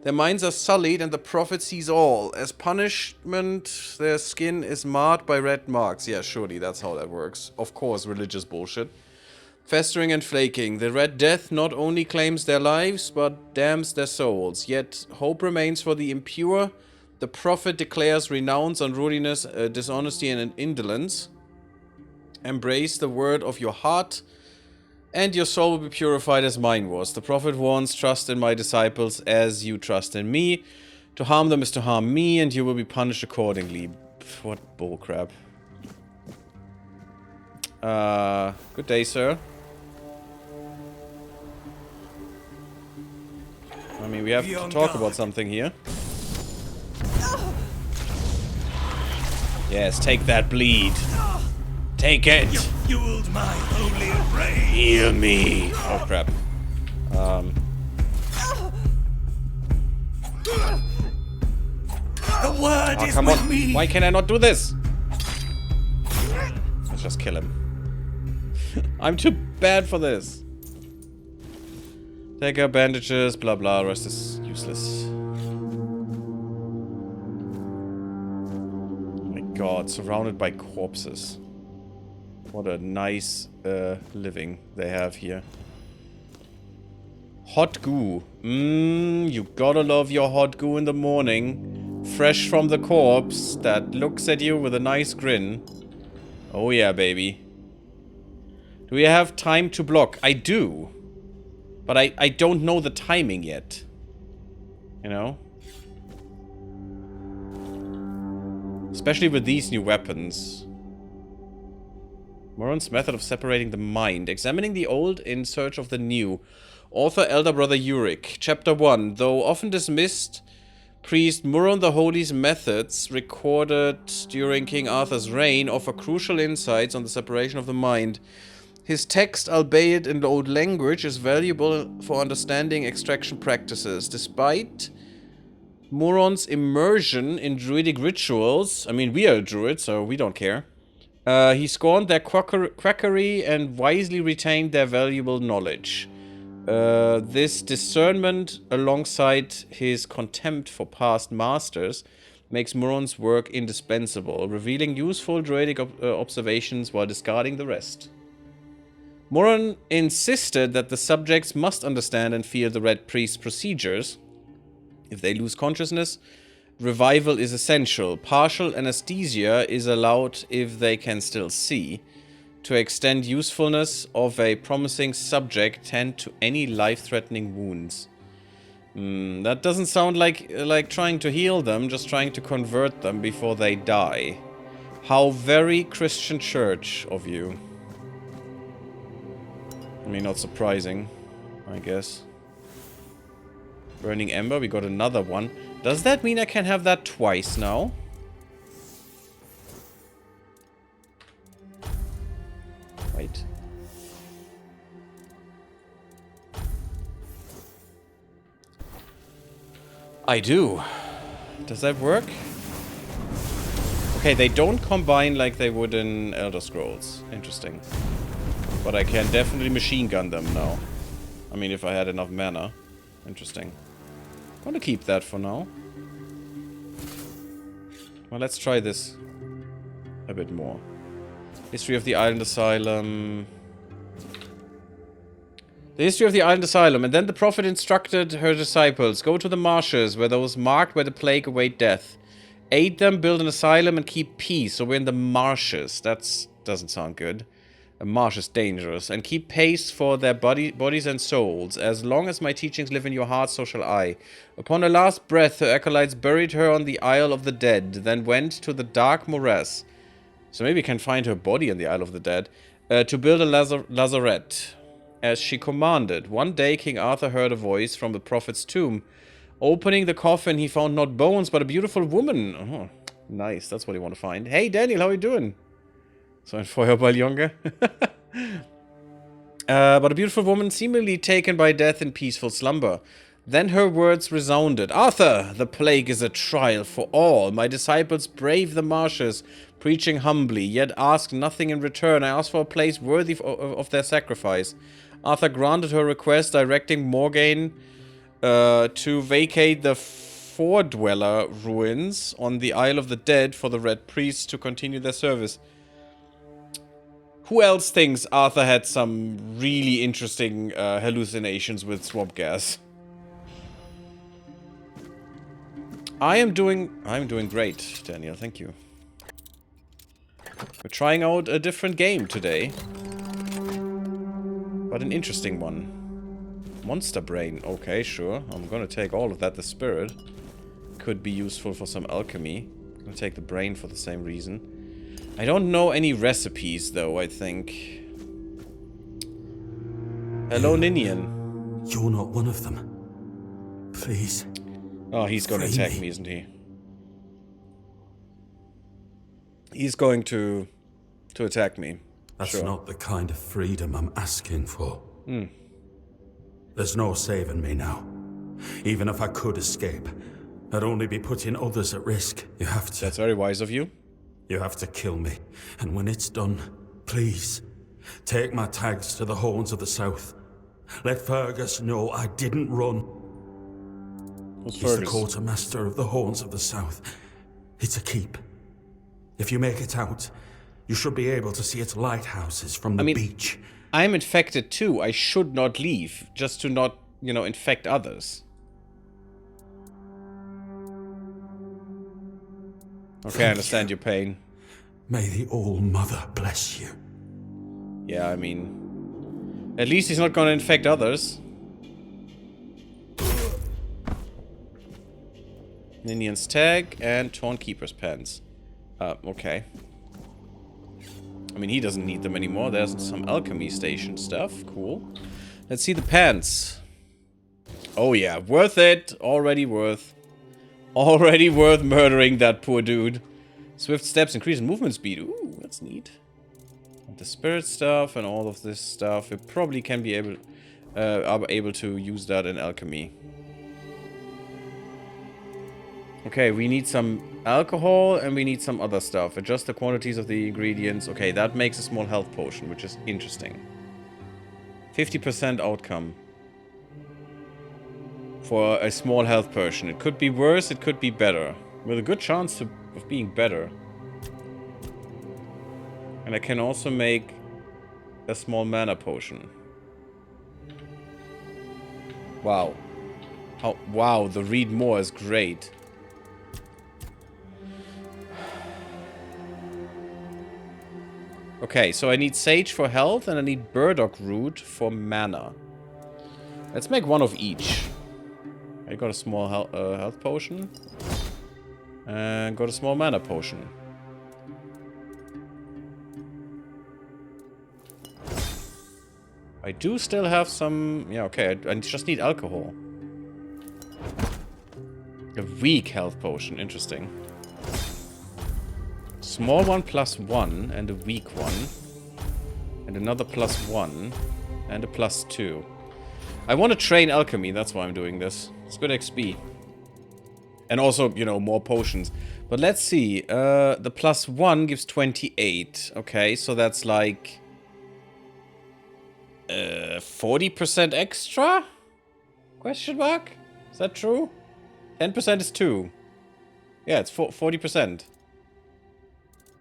Their minds are sullied, and the prophet sees all. As punishment, their skin is marred by red marks. Yeah, surely that's how that works. Of course, religious bullshit. Festering and flaking. The Red Death not only claims their lives, but damns their souls. Yet hope remains for the impure. The prophet declares renounce unruliness, dishonesty, and indolence. Embrace the word of your heart, and your soul will be purified as mine was. The prophet warns, trust in my disciples as you trust in me. To harm them is to harm me, and you will be punished accordingly. What bullcrap. Good day, sir. I mean, we have to talk about something here. Yes, take that bleed. Take it! You fueled my holy rage! Heal me! Oh, crap. The word is come with on. me! Why can I not do this? Let's just kill him. I'm too bad for this. Take out bandages, blah blah, rest is useless. Oh my god, surrounded by corpses. What a nice living they have here. Hot goo. You gotta love your hot goo in the morning. Fresh from the corpse that looks at you with a nice grin. Oh yeah, baby. Do we have time to block? I do. But I don't know the timing yet. You know? Especially with these new weapons. Moron's method of separating the mind. Examining the old in search of the new. Author Elder Brother Uric. Chapter 1. Though often dismissed, Priest Moron the Holy's methods, recorded during King Arthur's reign, offer crucial insights on the separation of the mind. His text, albeit in the old language, is valuable for understanding extraction practices. Despite Moron's immersion in druidic rituals, I mean, we are a druid, so we don't care. He scorned their quackery and wisely retained their valuable knowledge. This discernment, alongside his contempt for past masters, makes Moron's work indispensable, revealing useful druidic observations while discarding the rest. Moron insisted that the subjects must understand and feel the Red Priest's procedures. If they lose consciousness, revival is essential. Partial anesthesia is allowed if they can still see. To extend usefulness of a promising subject, tend to any life-threatening wounds. That doesn't sound like trying to heal them, just trying to convert them before they die. How very Christian church of you. I mean, not surprising, I guess. Burning Ember, we got another one. Does that mean I can have that twice now? Wait. I do. Does that work? Okay, they don't combine like they would in Elder Scrolls. Interesting. But I can definitely machine gun them now. I mean, if I had enough mana. Interesting. I'm gonna keep that for now. Well, let's try this a bit more. History of the Island Asylum. The history of the Island Asylum. And then the prophet instructed her disciples, go to the marshes where those marked where the plague await death. Aid them, build an asylum, and keep peace. So we're in the marshes. That doesn't sound good. A marsh is dangerous. And keep pace for their bodies and souls. As long as my teachings live in your hearts, so shall I. Upon her last breath, her acolytes buried her on the Isle of the Dead, then went to the dark morass. So maybe we can find her body in the Isle of the Dead. To build a lazarette. As she commanded. One day, King Arthur heard a voice from the prophet's tomb. Opening the coffin, he found not bones, but a beautiful woman. Oh, nice. That's what you want to find. Hey, Daniel, how are you doing? So ein Feuerball, Junge. But a beautiful woman seemingly taken by death in peaceful slumber. Then her words resounded. Arthur, the plague is a trial for all. My disciples brave the marshes, preaching humbly, yet ask nothing in return. I ask for a place worthy of their sacrifice. Arthur granted her request, directing Morgaine to vacate the Four-Dweller ruins on the Isle of the Dead for the Red Priests to continue their service. Who else thinks Arthur had some really interesting hallucinations with swamp gas? I'm doing great, Daniel, thank you. We're trying out a different game today. But an interesting one. Monster Brain. Okay, sure. I'm gonna take all of that. The spirit could be useful for some alchemy. I'm gonna take the brain for the same reason. I don't know any recipes, though, I think. Hello, Ninian. You're not one of them. Please. Oh, he's gonna attack me, isn't he? He's going to attack me. That's not the kind of freedom I'm asking for. There's no saving me now. Even if I could escape, I'd only be putting others at risk. You have to... That's very wise of you. You have to kill me. And when it's done, please, take my tags to the Horns of the South. Let Fergus know I didn't run. Who's He's the Fergus? quartermaster of the Horns of the South. It's a keep. If you make it out, you should be able to see its lighthouses from the beach. I'm infected too. I should not leave, just to not, you know, infect others. Okay, I understand your pain. May the All-Mother bless you. Yeah, I mean... At least he's not gonna infect others. Ninian's tag and Torn Keeper's pants. Okay. I mean, he doesn't need them anymore. There's some alchemy station stuff. Cool. Let's see the pants. Oh yeah, worth it. Already worth murdering that poor dude. Swift steps increase movement speed. Ooh, that's neat. And the spirit stuff and all of this stuff. We probably can be able, are able to use that in alchemy. Okay, we need some alcohol and we need some other stuff. Adjust the quantities of the ingredients. Okay, that makes a small health potion, which is interesting. 50% outcome. For a small health potion. It could be worse, it could be better. With a good chance of being better. And I can also make a small mana potion. Wow. Wow, the read more is great. Okay, so I need sage for health and I need burdock root for mana. Let's make one of each. I got a small health potion. And got a small mana potion. I do still have some... Yeah, okay. I just need alcohol. A weak health potion. Interesting. Small one +1 and a weak one. And another +1 and a +2. I want to train alchemy. That's why I'm doing this. It's good XP. And also, you know, more potions. But let's see. The +1 gives 28. Okay, so that's like... 40% extra? Question mark? Is that true? 10% is 2. Yeah, it's 40%.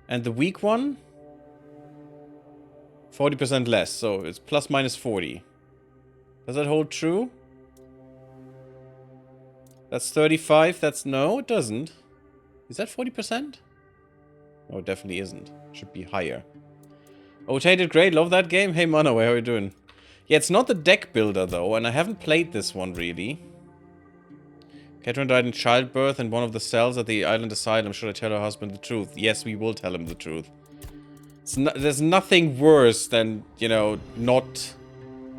And the weak one? 40% less, so it's ±40. Does that hold true? That's 35, that's... No, it doesn't. Is that 40%? No, it definitely isn't. It should be higher. Oh, Tainted Grail, love that game. Hey, Mana, how are you doing? Yeah, it's not the deck builder, though, and I haven't played this one, really. Catherine died in childbirth in one of the cells at the island asylum. Should I tell her husband the truth? Yes, we will tell him the truth. There's nothing worse than, you know, not...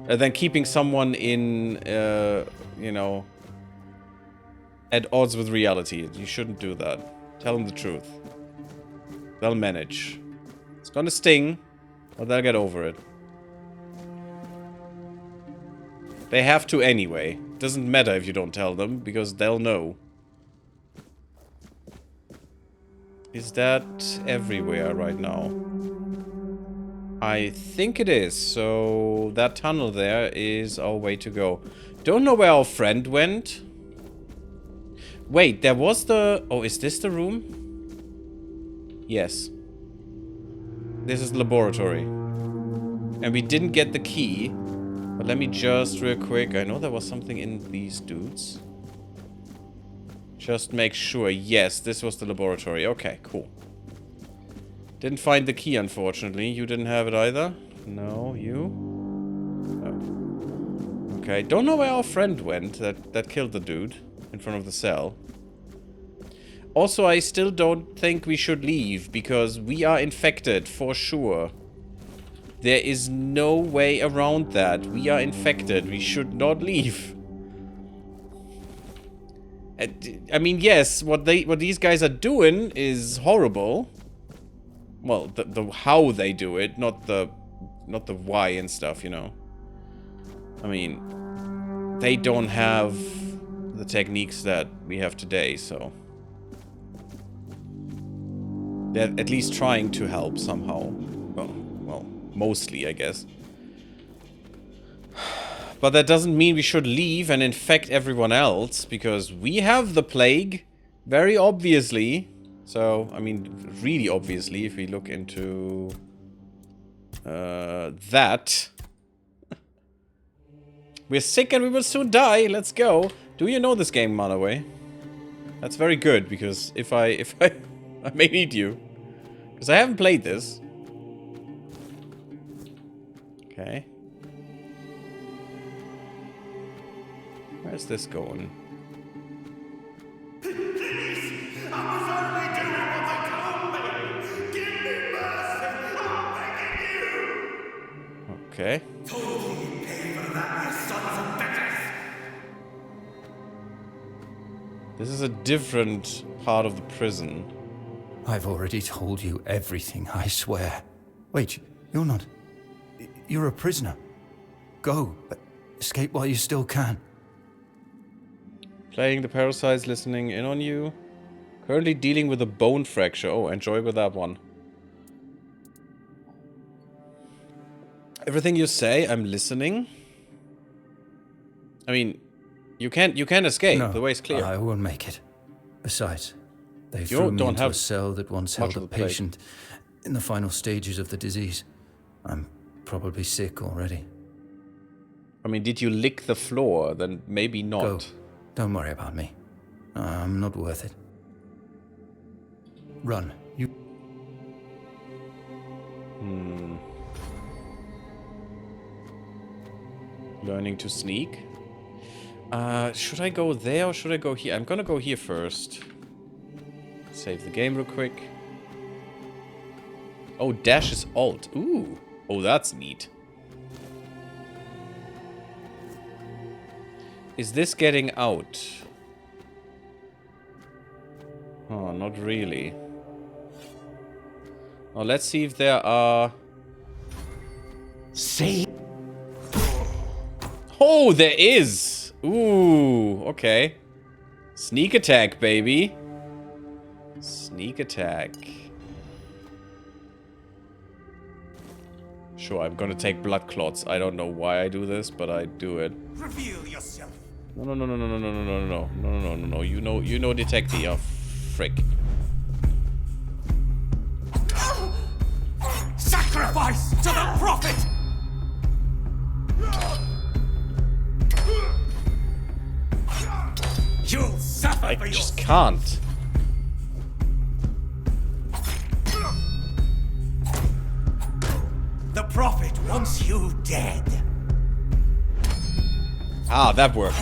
than keeping someone in, you know... at odds with reality. You shouldn't do that. Tell them the truth. They'll manage. It's gonna sting, but they'll get over it. They have to anyway. Doesn't matter if you don't tell them, because they'll know. Is that everywhere right now? I think it is. So that tunnel there is our way to go. Don't know where our friend went. Wait, there was the... Oh, is this the room? Yes. This is the laboratory. And we didn't get the key. But let me just real quick... I know there was something in these dudes. Just make sure. Yes, this was the laboratory. Okay, cool. Didn't find the key, unfortunately. You didn't have it either? No, you? Oh. Okay, don't know where our friend went that killed the dude in front of the cell. Also, I still don't think we should leave, because we are infected, for sure. There is no way around that. We are infected. We should not leave. I mean, yes, what these guys are doing is horrible. Well, the how they do it, not the why and stuff, you know. I mean, they don't have the techniques that we have today, so they're at least trying to help somehow. Well, mostly, I guess. But that doesn't mean we should leave and infect everyone else, because we have the plague, very obviously. So, I mean, really obviously, if we look into that. We're sick and we will soon die. Let's go. Do you know this game, Manaway? That's very good, because if I may need you. Because I haven't played this. Okay. Where's this going? Please! I was only doing what they told me! Give me mercy! I'm begging you! Okay. Totally pay for that, you sons of bitches! This is a different part of the prison. I've already told you everything, I swear. Wait, you're not... You're a prisoner. Go. Escape while you still can. Playing the parasites, listening in on you. Currently dealing with a bone fracture. Oh, enjoy with that one. Everything you say, I'm listening. I mean, you can't escape. No, the way's clear. I will make it. Besides, they threw me into a cell that once held a patient in the final stages of the disease. I'm probably sick already. I mean, did you lick the floor? Then maybe not. Go. Don't worry about me. I'm not worth it. Run. You... Learning to sneak. Should I go there or should I go here? I'm gonna go here first. Save the game real quick. Oh, dash is alt. Ooh. Oh, that's neat. Is this getting out? Oh, not really. Oh, let's see if there are... See? Oh, there is! Ooh, okay. Sneak attack, baby. Sneak attack. Sure, I'm gonna take blood clots. I don't know why I do this, but I do it. Reveal yourself. No, no, no, no, no, no, no, no, no, no, no, no, no, no. You know, detectee. Oh, frick. Sacrifice to the prophet! You'll suffer I for your just can't. The prophet wants you dead. Ah, that worked.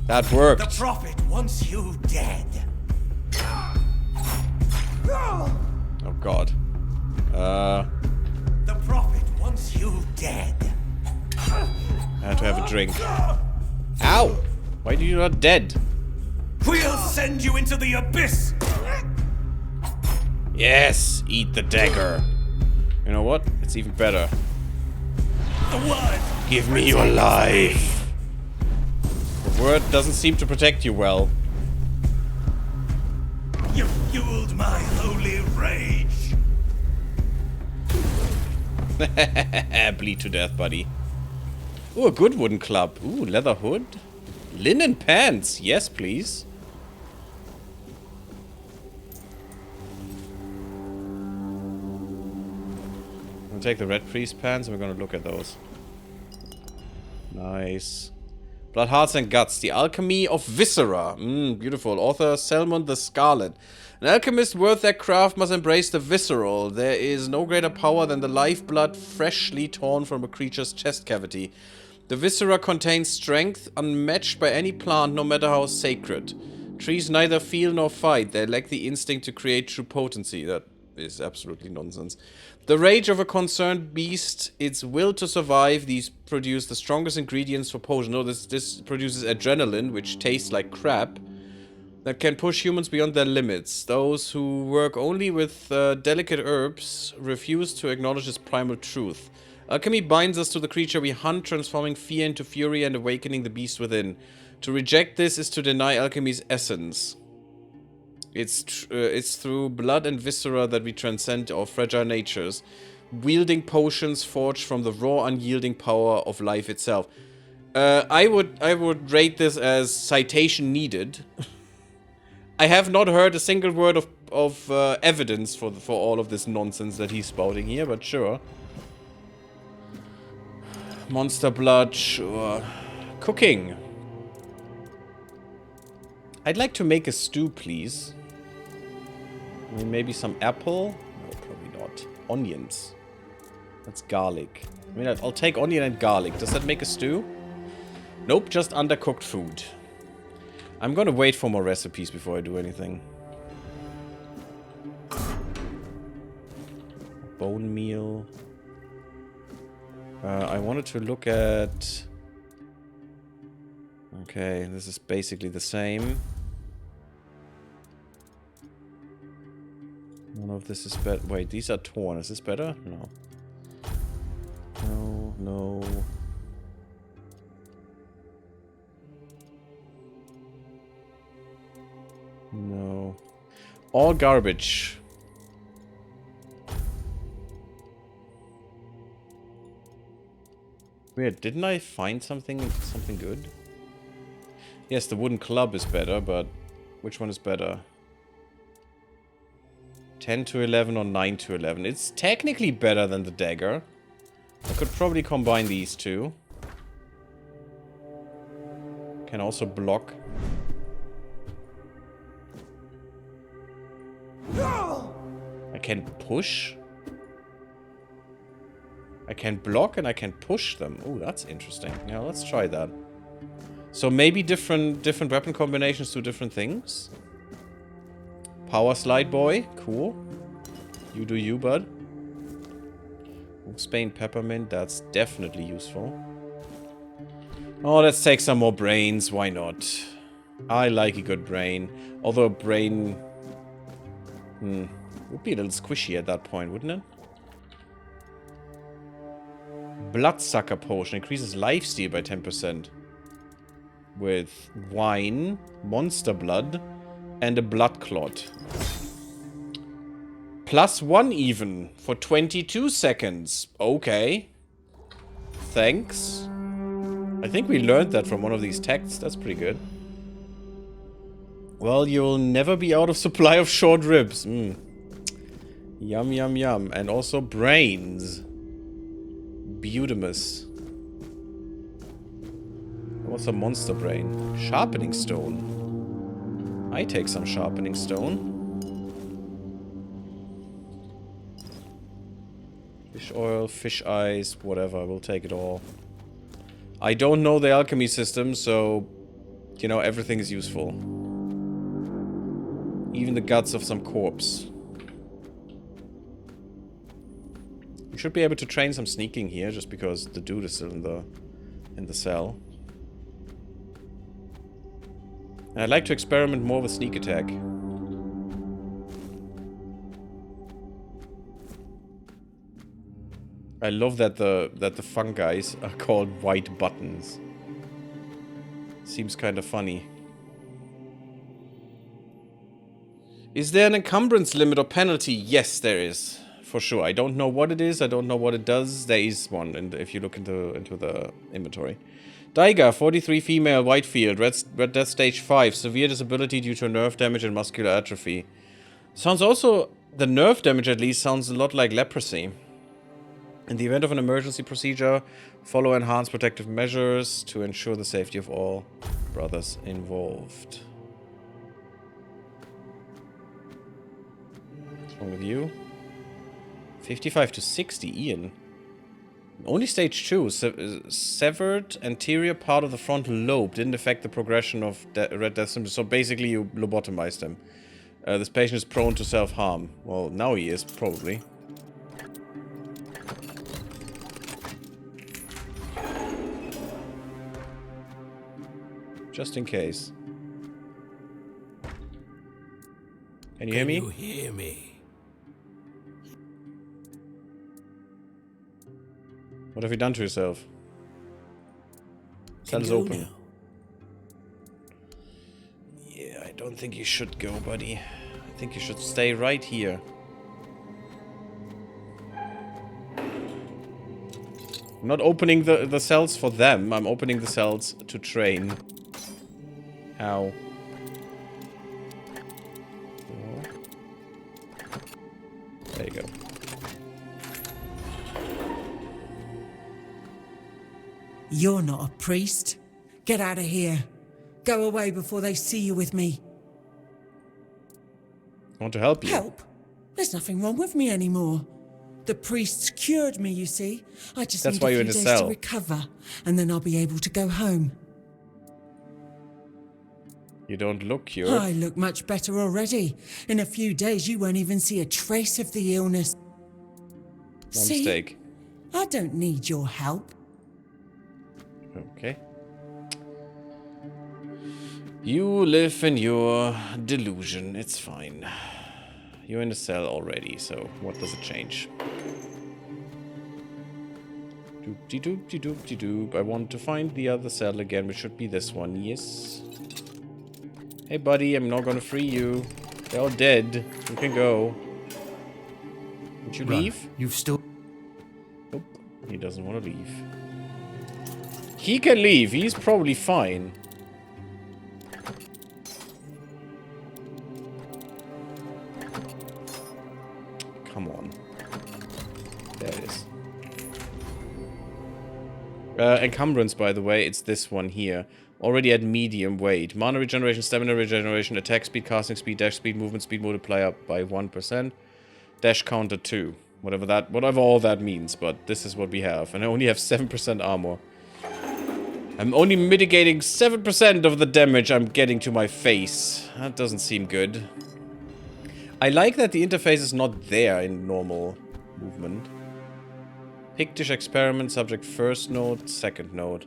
That worked. The prophet wants you dead. Oh god. The prophet wants you dead. I had to have a drink. Ow! Why are you not dead? We'll send you into the abyss. Yes! Eat the dagger. You know what? It's even better. The word. Give me your life. The word doesn't seem to protect you well. You fueled my holy rage. Bleed to death, buddy. Ooh, a good wooden club. Ooh, leather hood. Linen pants. Yes, please. I'm gonna take the red priest pants and we're gonna look at those. Nice. Blood, Hearts and Guts. The Alchemy of Viscera. Beautiful. Author Selmon the Scarlet. An alchemist worth their craft must embrace the visceral. There is no greater power than the lifeblood freshly torn from a creature's chest cavity. The viscera contains strength unmatched by any plant, no matter how sacred. Trees neither feel nor fight. They lack the instinct to create true potency. That is absolutely nonsense. The rage of a concerned beast, its will to survive, these produce the strongest ingredients for potion. No, this produces adrenaline, which tastes like crap, that can push humans beyond their limits. Those who work only with delicate herbs refuse to acknowledge this primal truth. Alchemy binds us to the creature we hunt, transforming fear into fury and awakening the beast within. To reject this is to deny alchemy's essence. It's through blood and viscera that we transcend our fragile natures, wielding potions forged from the raw, unyielding power of life itself. I would rate this as citation needed. I have not heard a single word of evidence for all of this nonsense that he's spouting here, but sure. Monster blood, sure. Cooking. I'd like to make a stew, please. I mean, maybe some apple? No, probably not. Onions. That's garlic. I mean, I'll take onion and garlic. Does that make a stew? Nope, just undercooked food. I'm gonna wait for more recipes before I do anything. Bone meal. I wanted to look at... Okay, this is basically the same. I don't know if this is better. Wait, these are torn. Is this better? No. No, no. No. All garbage. Weird, didn't I find something good? Yes, the wooden club is better, but which one is better? 10 to 11 or 9 to 11. It's technically better than the dagger. I could probably combine these two. Can also block. I can push. I can block and I can push them. Oh, that's interesting. Yeah, let's try that. So maybe different weapon combinations do different things. Power slide boy. Cool. You do you, bud. Wolfsbane peppermint. That's definitely useful. Oh, let's take some more brains. Why not? I like a good brain. Although a brain... would be a little squishy at that point, wouldn't it? Bloodsucker potion. Increases lifesteal by 10%. With wine, monster blood, and a blood clot. +1 even. For 22 seconds. Okay. Thanks. I think we learned that from one of these texts. That's pretty good. Well, you'll never be out of supply of short ribs. Yum, yum, yum. And also brains. Beautimus. What's a monster brain? Sharpening stone. I take some sharpening stone. Fish oil, fish eyes, whatever. We'll take it all. I don't know the alchemy system, so... You know, everything is useful. Even the guts of some corpse. We should be able to train some sneaking here, just because the dude is still in the cell. And I'd like to experiment more with sneak attack. I love that the fungi are called white buttons. Seems kind of funny. Is there an encumbrance limit or penalty? Yes, there is. For sure. I don't know what it is. I don't know what it does. There is one if you look into the inventory. Daiga, 43 female, Whitefield, Red Death Stage 5. Severe disability due to nerve damage and muscular atrophy. Sounds also... The nerve damage at least sounds a lot like leprosy. In the event of an emergency procedure, follow enhanced protective measures to ensure the safety of all brothers involved. What's wrong with you? 55 to 60, Ian. Only stage 2. Severed anterior part of the frontal lobe didn't affect the progression of Red Death symptoms. So basically you lobotomized him. This patient is prone to self-harm. Well, now he is, probably. Just in case. Can you hear me? Can you hear me? What have you done to yourself? Cell is open. Yeah, I don't think you should go, buddy. I think you should stay right here. I'm not opening the cells for them. I'm opening the cells to train. Ow. There you go. You're not a priest. Get out of here. Go away before they see you with me. I want to help you. Help? There's nothing wrong with me anymore. The priests cured me, you see. I just That's need why a you're few in the days cell. to recover, and then I'll be able to go home. You don't look cured. I look much better already. In a few days, you won't even see a trace of the illness. One See? mistake. I don't need your help. Okay. You live in your delusion. It's fine. You're in the cell already, so what does it change? Doop-de-doop-de-doop-de-doop. I want to find the other cell again, which should be this one. Yes. Hey, buddy, I'm not gonna free you. They're all dead. You can go. Would you leave? You've still... Nope. He doesn't want to leave. He can leave. He's probably fine. Come on. There it is. Encumbrance, by the way, it's this one here. Already at medium weight. Mana regeneration, stamina regeneration, attack speed, casting speed, dash speed, movement speed multiplier by 1%. Dash counter 2. Whatever all that means, but this is what we have. And I only have 7% armor. I'm only mitigating 7% of the damage I'm getting to my face. That doesn't seem good. I like that the interface is not there in normal movement. Pictish experiment, subject first node, second node.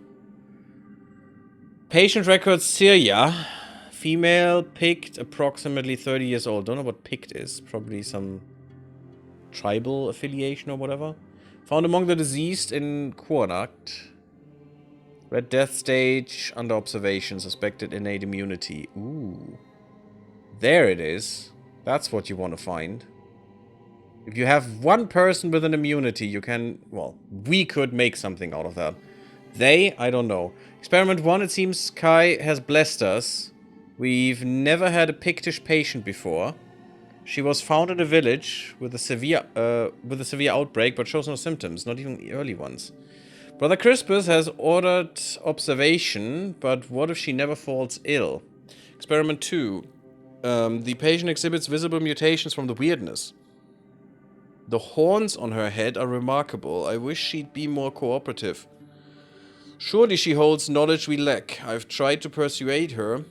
Patient record Syria. Female, picked, approximately 30 years old. Don't know what picked is. Probably some tribal affiliation or whatever. Found among the deceased in Quarnacht. Red Death stage, under observation. Suspected innate immunity. Ooh. There it is. That's what you want to find. If you have one person with an immunity, you can... Well, we could make something out of that. They? I don't know. Experiment 1, it seems Kai has blessed us. We've never had a Pictish patient before. She was found in a village with a severe outbreak, but shows no symptoms, not even early ones. Brother Crispus has ordered observation, but what if she never falls ill? Experiment 2. The patient exhibits visible mutations from the weirdness. The horns on her head are remarkable. I wish she'd be more cooperative. Surely she holds knowledge we lack. I've tried to persuade her,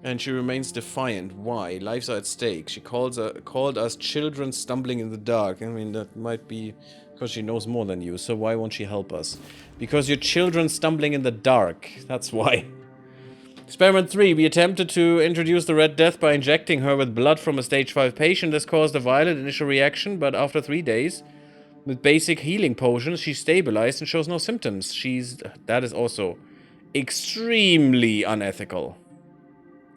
and she remains defiant. Why? Lives are at stake. She called us children stumbling in the dark. I mean, that might be because she knows more than you, so why won't she help us? Because you're children stumbling in the dark. That's why. Experiment 3. We attempted to introduce the Red Death by injecting her with blood from a stage 5 patient. This caused a violent initial reaction, but after 3 days, with basic healing potions, she stabilized and shows no symptoms. That is also extremely unethical.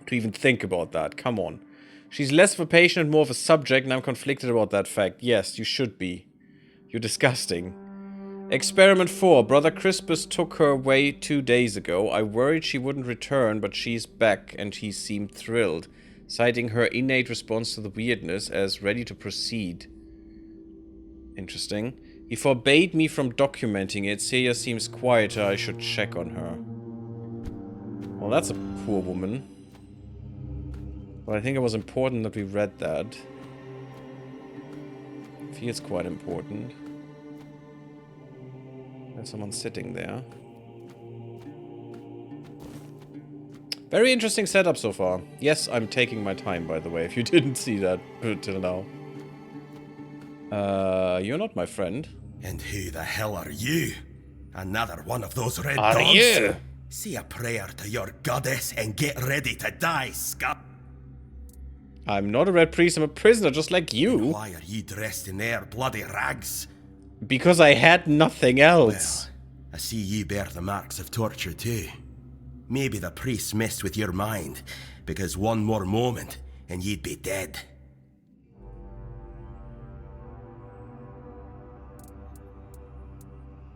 To even think about that. Come on. She's less of a patient and more of a subject, and I'm conflicted about that fact. Yes, you should be. You're disgusting. Experiment 4. Brother Crispus took her away 2 days ago. I worried she wouldn't return, but she's back, and he seemed thrilled, citing her innate response to the weirdness as ready to proceed. Interesting. He forbade me from documenting it. Celia seems quieter. I should check on her. Well, that's a poor woman. But I think it was important that we read that. Feels quite important. There's someone sitting there. Very interesting setup so far. Yes, I'm taking my time, by the way, if you didn't see that till now. You're not my friend. And who the hell are you? Another one of those red Are dogs? you? Say a prayer to your goddess and get ready to die, scum. I'm not a red priest, I'm a prisoner just like you. Why are you dressed in their bloody rags? Because I had nothing else. Well, I see you bear the marks of torture too. Maybe the priest messed with your mind, because one more moment and you'd be dead.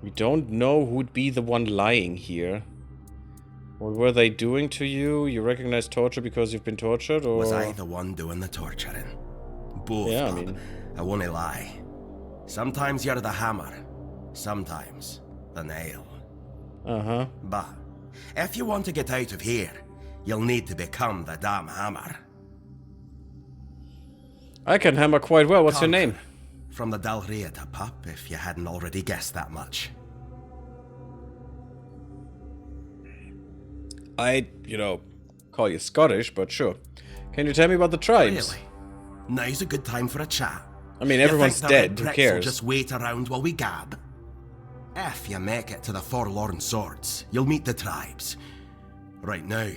We don't know who'd be the one lying here. What were they doing to you? You recognize torture because you've been tortured, or...? Was I the one doing the torturing? Both, Yeah, I Bob. mean... I won't lie. Sometimes you're the hammer, sometimes the nail. Uh-huh. But if you want to get out of here, you'll need to become the damn hammer. I can hammer quite well. What's your name? From the Dalrieta pup, if you hadn't already guessed that much. Call you Scottish, but sure. Can you tell me about the tribes? Really? Now's a good time for a chat. I mean, You everyone's think the red dead. Who pricks will cares? just wait around while we gab? If you make it to the Forlorn Swords, you'll meet the tribes. Right now,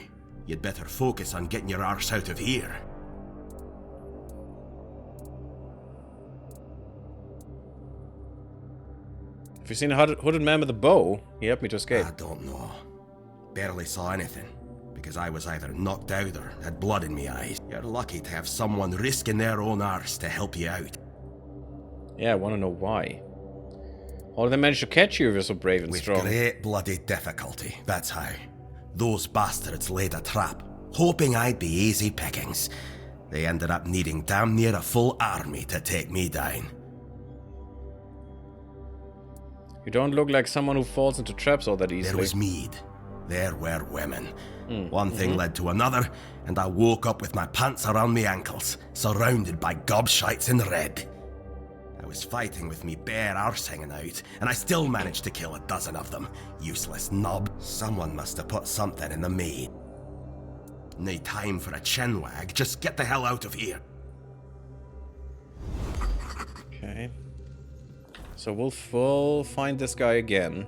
you'd better focus on getting your arse out of here. Have you seen a hooded man with a bow? He helped me to escape. I don't know. Barely saw anything, because I was either knocked out or had blood in my eyes. You're lucky to have someone risking their own arse to help you out. Yeah, I want to know why. How did they manage to catch you if you're so brave and With strong? great bloody difficulty, that's how. Those bastards laid a trap, hoping I'd be easy pickings. They ended up needing damn near a full army to take me down. You don't look like someone who falls into traps all that easily. There was mead. There were women. One thing led to another, and I woke up with my pants around my ankles, surrounded by gobshites in red. I was fighting with me bare arse hanging out, and I still managed to kill a dozen of them. Useless knob. Someone must have put something in the mead. No time for a chinwag, just get the hell out of here. Okay. So we'll find this guy again.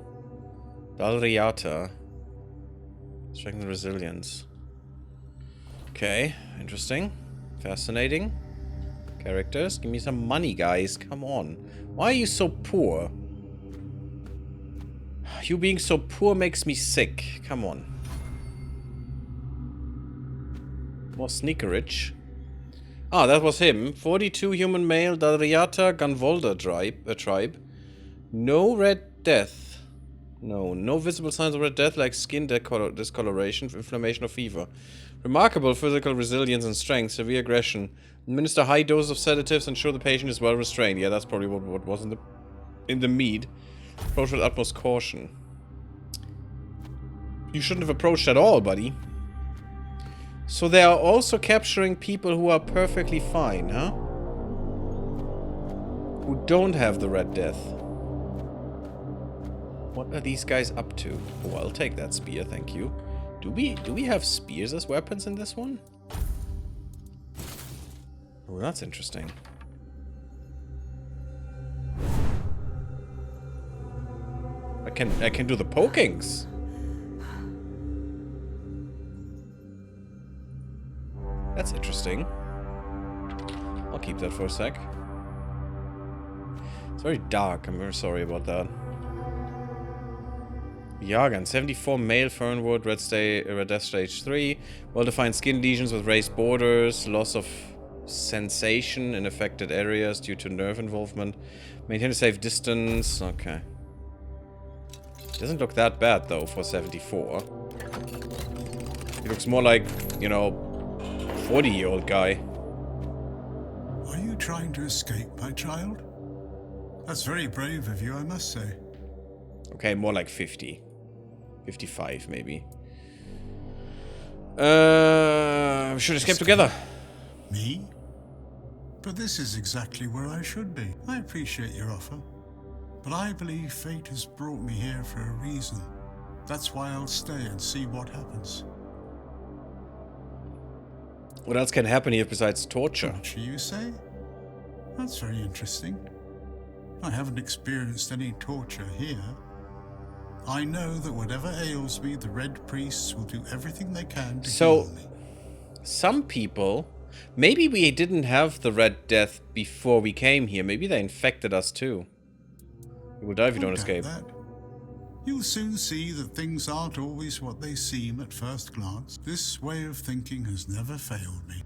Dalriata. Strength and resilience. Okay, interesting. Fascinating. Characters. Give me some money, guys. Come on. Why are you so poor? You being so poor makes me sick. Come on. More sneakerage. Ah, that was him. 42 human male, Dalriata Gunvolda tribe. No red death. No visible signs of red death like skin discoloration, inflammation or fever. Remarkable physical resilience and strength, severe aggression. Administer high doses of sedatives, ensure the patient is well restrained. Yeah, that's probably what was in the mead. Approach with utmost caution. You shouldn't have approached at all, buddy. So they are also capturing people who are perfectly fine, huh? Who don't have the Red Death. What are these guys up to? Oh, I'll take that spear, thank you. Do we have spears as weapons in this one? Oh, that's interesting. I can do the pokings. That's interesting. I'll keep that for a sec. It's very dark. I'm very sorry about that. Yagan, 74 male Fernwood, Red Death Stage 3. Well-defined skin lesions with raised borders. Loss of sensation in affected areas due to nerve involvement. Maintain a safe distance. Okay. Doesn't look that bad, though, for 74. He looks more like, you know, 40-year-old guy. Are you trying to escape, my child? That's very brave of you, I must say. Okay, more like 50. 55, maybe. We should escape together. Me? But this is exactly where I should be. I appreciate your offer. But I believe fate has brought me here for a reason. That's why I'll stay and see what happens. What else can happen here besides torture? Torture, you say? That's very interesting. I haven't experienced any torture here. I know that whatever ails me, the Red Priests will do everything they can to heal me. Some people... Maybe we didn't have the Red Death before we came here. Maybe they infected us too. We will die if you don't escape. That. You'll soon see that things aren't always what they seem at first glance. This way of thinking has never failed me.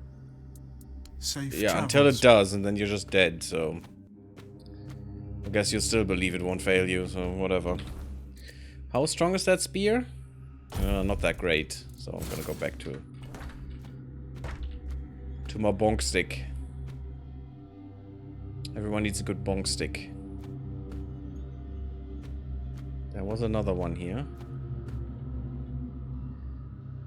Safe travels. Until it does, and then you're just dead, so... I guess you'll still believe it won't fail you, so whatever. How strong is that spear? Not that great, so I'm gonna go back to my bonk stick. Everyone needs a good bonk stick. There was another one here.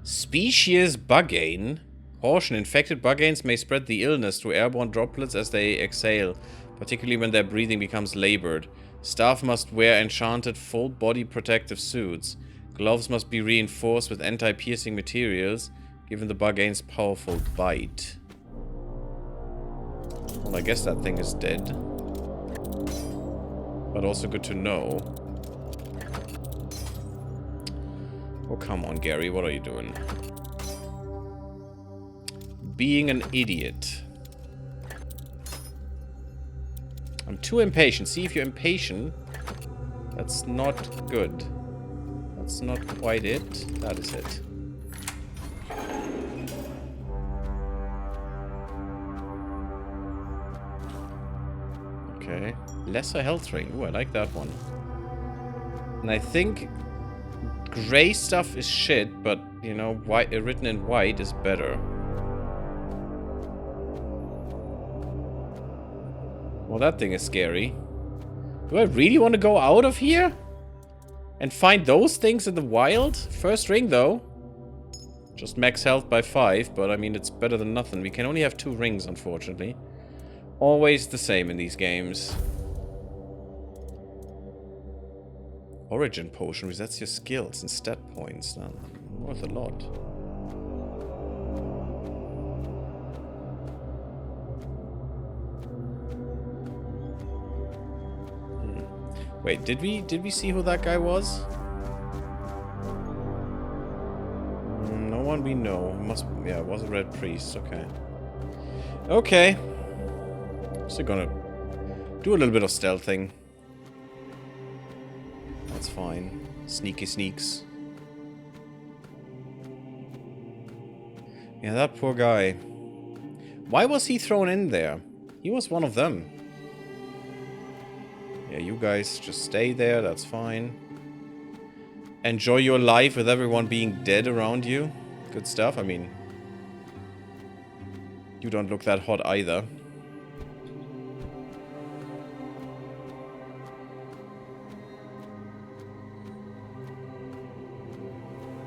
Species Bugane. Caution, infected Buganes may spread the illness through airborne droplets as they exhale, particularly when their breathing becomes labored. Staff must wear enchanted full-body protective suits. Gloves must be reinforced with anti-piercing materials, given the Bugane's powerful bite. Well, I guess that thing is dead. But also good to know. Oh, come on, Gary. What are you doing? Being an idiot. I'm too impatient. See, if you're impatient, that's not good. That's not quite it. That is it. Okay. Lesser health ring. Ooh, I like that one. And I think gray stuff is shit, but, you know, white, written in white is better. Well, that thing is scary. Do I really want to go out of here? And find those things in the wild? First ring, though. Just max health by 5, but I mean, it's better than nothing. We can only have 2 rings, unfortunately. Always the same in these games. Origin potion resets your skills and stat points. Now, worth a lot. Wait, did we see who that guy was? No one we know. Yeah, it was a red priest. Okay. Okay. Still gonna do a little bit of stealthing. That's fine. Sneaky sneaks. Yeah, that poor guy. Why was he thrown in there? He was one of them. Yeah, you guys just stay there. That's fine. Enjoy your life with everyone being dead around you. Good stuff. I mean, you don't look that hot either.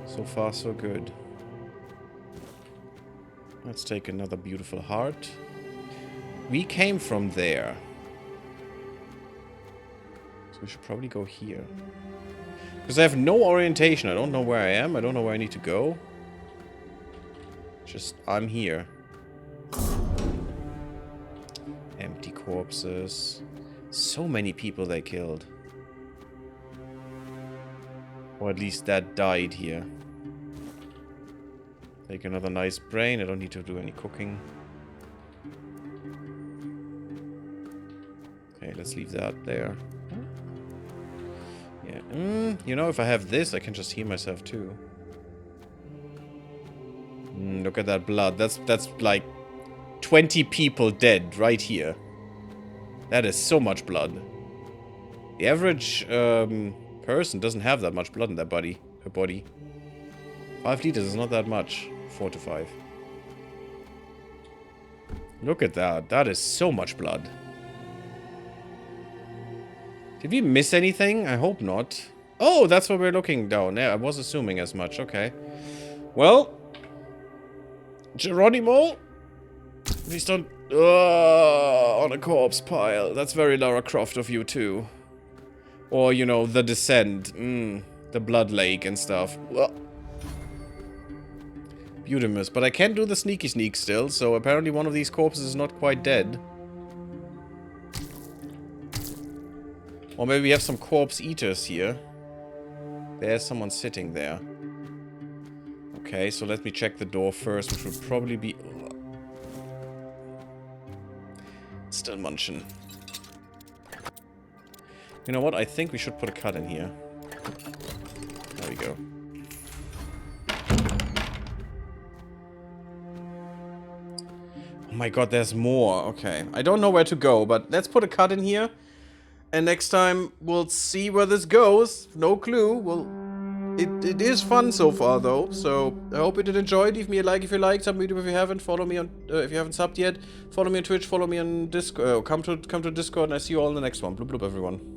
So far, so good. Let's take another beautiful heart. We came from there. So we should probably go here. Because I have no orientation. I don't know where I am. I don't know where I need to go. Just, I'm here. Empty corpses. So many people they killed. Or at least that died here. Take another nice brain. I don't need to do any cooking. Okay, let's leave that there. Yeah, you know, if I have this, I can just heal myself too. Look at that blood. That's like 20 people dead right here. That is so much blood. The average person doesn't have that much blood in their body. Her body. 5 liters is not that much. 4 to 5. Look at that. That is so much blood. Did we miss anything? I hope not. Oh, that's what we're looking down. Yeah, I was assuming as much. Okay. Well. Geronimo? Please don't... on a corpse pile. That's very Lara Croft of you too. Or, you know, The Descent. The Blood Lake and stuff. Beautimus. But I can do the sneaky sneak still, so apparently one of these corpses is not quite dead. Or maybe we have some corpse eaters here. There's someone sitting there. Okay, so let me check the door first, which would probably be... Still munching. You know what? I think we should put a cut in here. There we go. Oh my god, there's more. Okay. I don't know where to go, but let's put a cut in here. And next time, we'll see where this goes. No clue. It is fun so far, though. So, I hope you did enjoy. Leave me a like if you liked. Sub me if you haven't. Follow me on... if you haven't subbed yet. Follow me on Twitch. Follow me on Discord. Come to Discord, and I see you all in the next one. Bloop bloop, everyone.